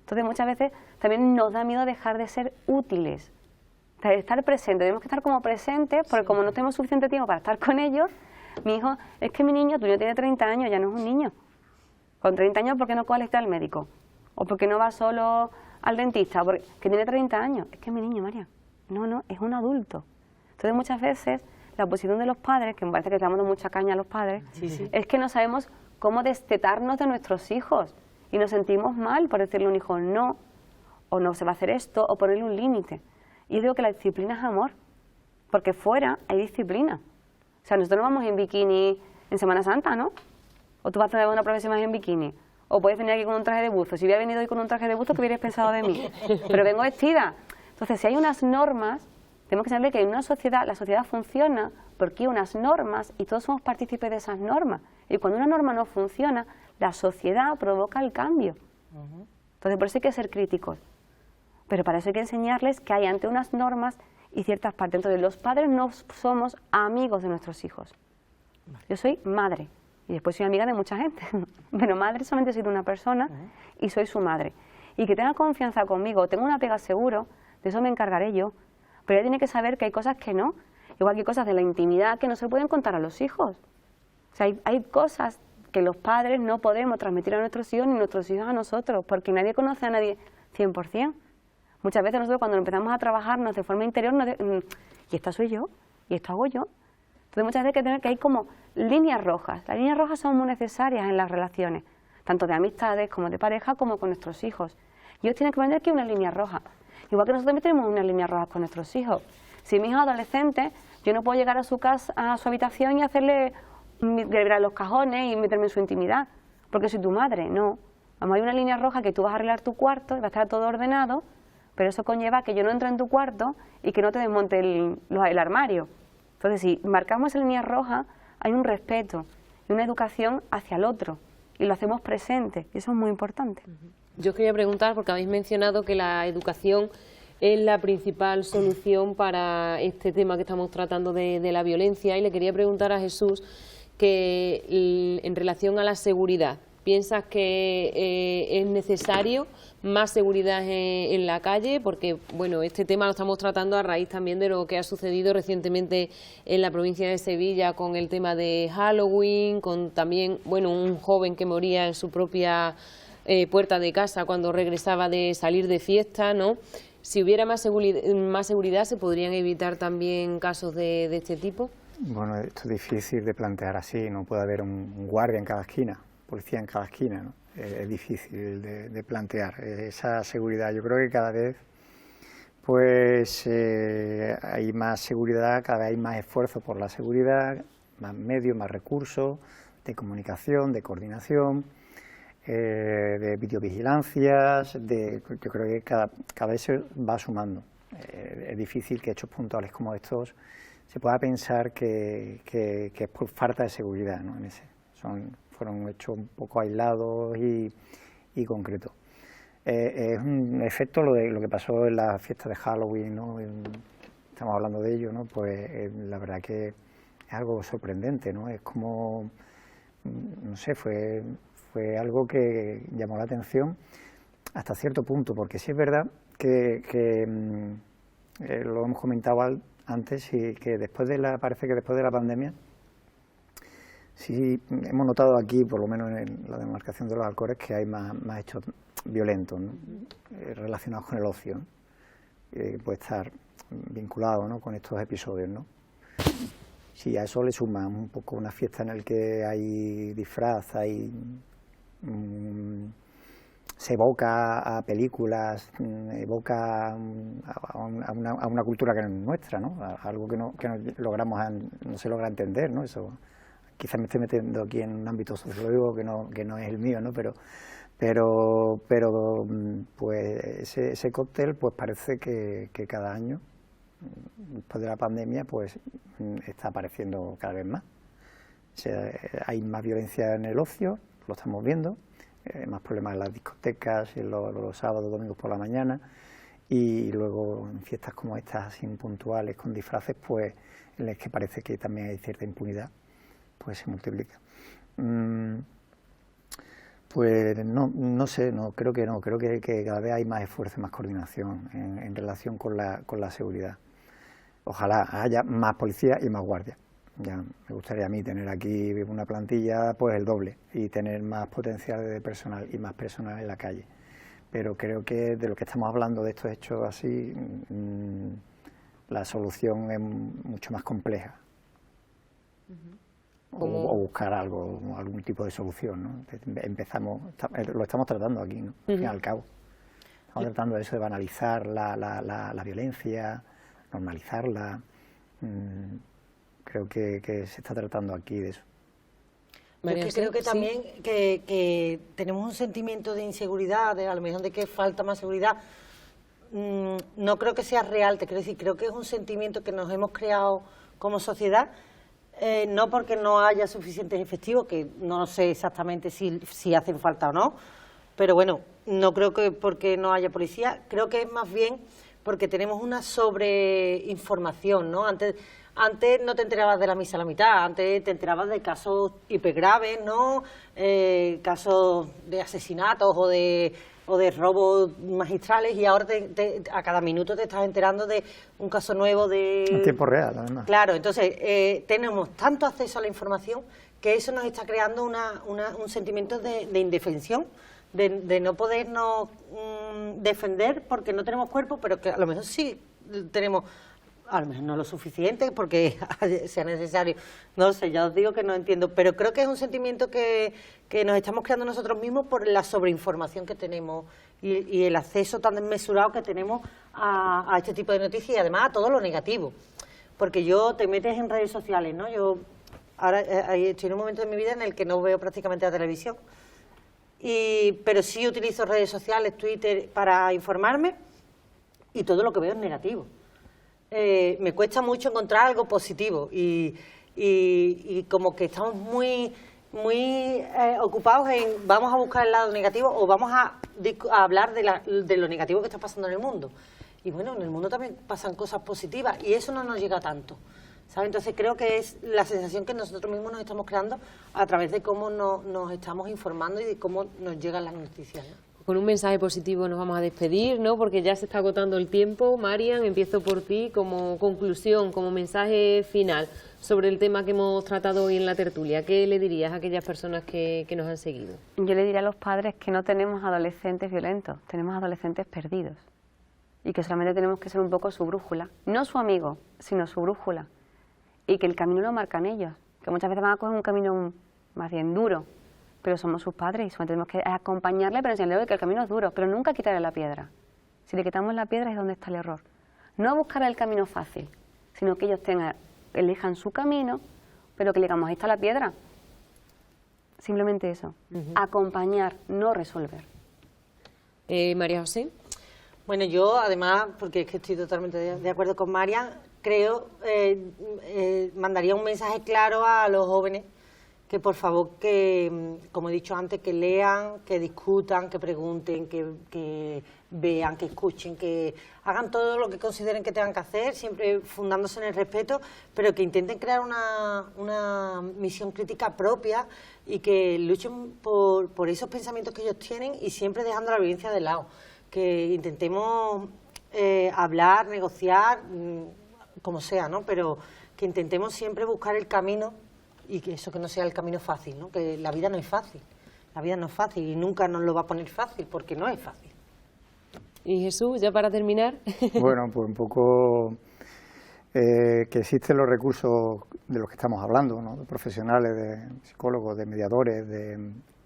Entonces muchas veces también nos da miedo dejar de ser útiles, de estar presentes. Tenemos que estar como presentes, porque como no tenemos suficiente tiempo para estar con ellos, mi hijo, es que mi niño, tuyo tiene 30 años, ya no es un niño. Con 30 años, ¿por qué no coge al médico? ¿O por qué no va solo al dentista? Porque tiene 30 años. Es que es mi niño, María. No, es un adulto. Entonces muchas veces la posición de los padres, que me parece que estamos dando mucha caña a los padres, es que no sabemos cómo destetarnos de nuestros hijos y nos sentimos mal por decirle a un hijo no, o no se va a hacer esto, o ponerle un límite. Y yo digo que la disciplina es amor, porque fuera hay disciplina. O sea, nosotros no vamos en bikini en Semana Santa, ¿no? O tú vas a tener una profesión más en bikini, o puedes venir aquí con un traje de buzo. Si hubiera venido hoy con un traje de buzo, ¿qué hubierais pensado de mí? Pero vengo vestida. Entonces, si hay unas normas, tenemos que saber que en una sociedad, la sociedad funciona porque hay unas normas y todos somos partícipes de esas normas. Y cuando una norma no funciona, la sociedad provoca el cambio. Entonces, por eso hay que ser críticos. Pero para eso hay que enseñarles que hay ante unas normas y ciertas partes. Entonces, los padres no somos amigos de nuestros hijos. Yo soy madre y después soy amiga de mucha gente. Pero madre solamente soy de una persona y soy su madre. Y que tenga confianza conmigo, tenga un apego seguro, de eso me encargaré yo. Pero ella tiene que saber que hay cosas que no. Igual que hay cosas de la intimidad que no se pueden contar a los hijos. O sea, hay cosas que los padres no podemos transmitir a nuestros hijos ni nuestros hijos a nosotros, porque nadie conoce a nadie 100%. Muchas veces nosotros cuando empezamos a trabajarnos de forma interior, y esta soy yo, y esto hago yo. Entonces muchas veces hay que tener que hay como líneas rojas. Las líneas rojas son muy necesarias en las relaciones, tanto de amistades como de pareja, como con nuestros hijos. Y ellos tienen que aprender que hay una línea roja. Igual que nosotros también tenemos unas líneas rojas con nuestros hijos. Si mi hijo es adolescente, yo no puedo llegar a su casa, a su habitación y hacerle liberar los cajones y meterme en su intimidad, porque soy tu madre. No. Vamos, hay una línea roja que tú vas a arreglar tu cuarto y va a estar todo ordenado, pero eso conlleva que yo no entre en tu cuarto y que no te desmonte el armario. Entonces, si marcamos esa línea roja, hay un respeto y una educación hacia el otro y lo hacemos presente, y eso es muy importante. Yo quería preguntar, porque habéis mencionado que la educación es la principal solución para este tema que estamos tratando de la violencia, y le quería preguntar a Jesús que en relación a la seguridad, ¿piensas que es necesario más seguridad en la calle? Porque bueno, este tema lo estamos tratando a raíz también de lo que ha sucedido recientemente en la provincia de Sevilla con el tema de Halloween, con también bueno un joven que moría en su propia puerta de casa cuando regresaba de salir de fiesta, ¿no? Si hubiera más seguridad, ¿se podrían evitar también casos de este tipo? Bueno, esto es difícil de plantear así, no puede haber un guardia en cada esquina, policía en cada esquina, ¿no? Es difícil de plantear esa seguridad. Yo creo que cada vez pues hay más seguridad, cada vez hay más esfuerzo por la seguridad, más medios, más recursos de comunicación, de coordinación, de videovigilancias, yo creo que cada vez se va sumando. Es difícil que hechos puntuales como estos se pueda pensar que es por falta de seguridad, ¿no? Fueron hechos un poco aislados y concretos. Es un efecto lo que pasó en la fiesta de Halloween, ¿no? Estamos hablando de ello, ¿no? Pues la verdad que es algo sorprendente, ¿no? Es como, no sé, fue algo que llamó la atención hasta cierto punto, porque sí es verdad que lo hemos comentado antes y que parece que después de la pandemia sí hemos notado aquí, por lo menos en la demarcación de los Alcores, que hay más hechos violentos, ¿no? Relacionados con el ocio, ¿no? Puede estar vinculado, ¿no? Con estos episodios, ¿no? Si a eso le suma un poco una fiesta en la que hay disfraz, se evoca a películas, evoca a una cultura que no es nuestra, ¿no? Algo que no se logra entender, ¿no? Eso, quizás me estoy metiendo aquí en un ámbito sociológico que no es el mío, ¿no? Pero pues ese cóctel pues parece que cada año, después de la pandemia, pues está apareciendo cada vez más. O sea, hay más violencia en el ocio, lo estamos viendo, más problemas en las discotecas, en los sábados, domingos por la mañana, y luego en fiestas como estas, así puntuales, con disfraces, pues en las que parece que también hay cierta impunidad, pues se multiplica. Pues no sé, creo que no, creo que cada vez hay más esfuerzo, más coordinación en relación con la seguridad. Ojalá haya más policías y más guardias. Ya me gustaría a mí tener aquí una plantilla pues el doble y tener más potencial de personal y más personal en la calle. Pero creo que de lo que estamos hablando de estos hechos así, la solución es mucho más compleja. O buscar algún tipo de solución, ¿no? Lo estamos tratando aquí, ¿no? Al fin y al cabo. Estamos tratando de eso, de banalizar la violencia, normalizarla. Creo que se está tratando aquí de eso. Yo creo que también que tenemos un sentimiento de inseguridad, a lo mejor de que falta más seguridad. No creo que sea real, te quiero decir, creo que es un sentimiento que nos hemos creado como sociedad, no porque no haya suficientes efectivos, que no sé exactamente si hacen falta o no, pero bueno, no creo que porque no haya policía, creo que es más bien porque tenemos una sobreinformación, ¿no? Antes no te enterabas de la misa a la mitad, antes te enterabas de casos hipergraves, ¿no? Casos de asesinatos o de robos magistrales, y ahora a cada minuto te estás enterando de un caso nuevo En tiempo real, además. Claro, entonces tenemos tanto acceso a la información que eso nos está creando un sentimiento de indefensión, de no podernos defender porque no tenemos cuerpo, pero que a lo mejor sí tenemos, a lo mejor no lo suficiente porque sea necesario, no sé, ya os digo que no entiendo, pero creo que es un sentimiento que nos estamos creando nosotros mismos por la sobreinformación que tenemos y el acceso tan desmesurado que tenemos a este tipo de noticias, y además a todo lo negativo, porque te metes en redes sociales, ¿no? Yo ahora estoy en un momento de mi vida en el que no veo prácticamente la televisión, pero sí utilizo redes sociales, Twitter, para informarme, y todo lo que veo es negativo. Me cuesta mucho encontrar algo positivo y como que estamos muy ocupados en vamos a buscar el lado negativo o vamos a hablar de lo negativo que está pasando en el mundo. Y bueno, en el mundo también pasan cosas positivas y eso no nos llega tanto, ¿sabes? Entonces creo que es la sensación que nosotros mismos nos estamos creando a través de cómo nos estamos informando y de cómo nos llegan las noticias, ¿no? Con un mensaje positivo nos vamos a despedir, ¿no? Porque ya se está agotando el tiempo. Marian, empiezo por ti como conclusión, como mensaje final sobre el tema que hemos tratado hoy en la tertulia. ¿Qué le dirías a aquellas personas que nos han seguido? Yo le diría a los padres que no tenemos adolescentes violentos, tenemos adolescentes perdidos y que solamente tenemos que ser un poco su brújula, no su amigo, sino su brújula, y que el camino lo marcan ellos, que muchas veces van a coger un camino más bien duro, pero somos sus padres y solamente tenemos que acompañarle, pero enseñarle que el camino es duro, pero nunca quitarle la piedra. Si le quitamos la piedra es donde está el error. No buscar el camino fácil, sino que ellos elijan su camino, pero que le digamos, ahí está la piedra. Simplemente eso, acompañar, no resolver. María José. Bueno, yo además, porque es que estoy totalmente de acuerdo con Marian, creo, mandaría un mensaje claro a los jóvenes, que por favor, como he dicho antes, que lean, que discutan, que pregunten, que vean, que escuchen, que hagan todo lo que consideren que tengan que hacer, siempre fundándose en el respeto, pero que intenten crear una misión crítica propia y que luchen por esos pensamientos que ellos tienen y siempre dejando la violencia de lado. Que intentemos hablar, negociar, como sea, ¿no? Pero que intentemos siempre buscar el camino y que eso que no sea el camino fácil, ¿no? Que la vida no es fácil, la vida no es fácil y nunca nos lo va a poner fácil porque no es fácil. Y Jesús, ya para terminar. Bueno, pues un poco que existen los recursos de los que estamos hablando, ¿no? De profesionales, de psicólogos, de mediadores,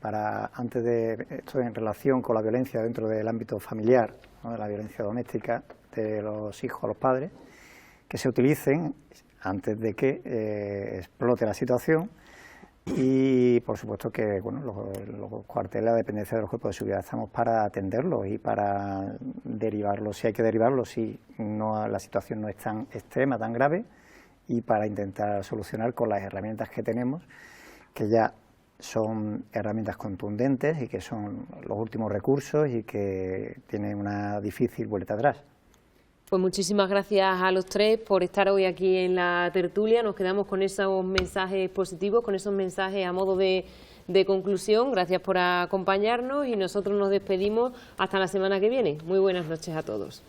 antes de esto en relación con la violencia dentro del ámbito familiar, ¿no? De la violencia doméstica de los hijos a los padres, que se utilicen antes de que explote la situación y por supuesto que bueno, los cuarteles, la dependencia de los cuerpos de seguridad, estamos para atenderlos y para derivarlos, si hay que derivarlos, si no, la situación no es tan extrema, tan grave, y para intentar solucionar con las herramientas que tenemos, que ya son herramientas contundentes y que son los últimos recursos y que tienen una difícil vuelta atrás. Pues muchísimas gracias a los tres por estar hoy aquí en la tertulia. Nos quedamos con esos mensajes positivos, con esos mensajes a modo de conclusión. Gracias por acompañarnos y nosotros nos despedimos hasta la semana que viene. Muy buenas noches a todos.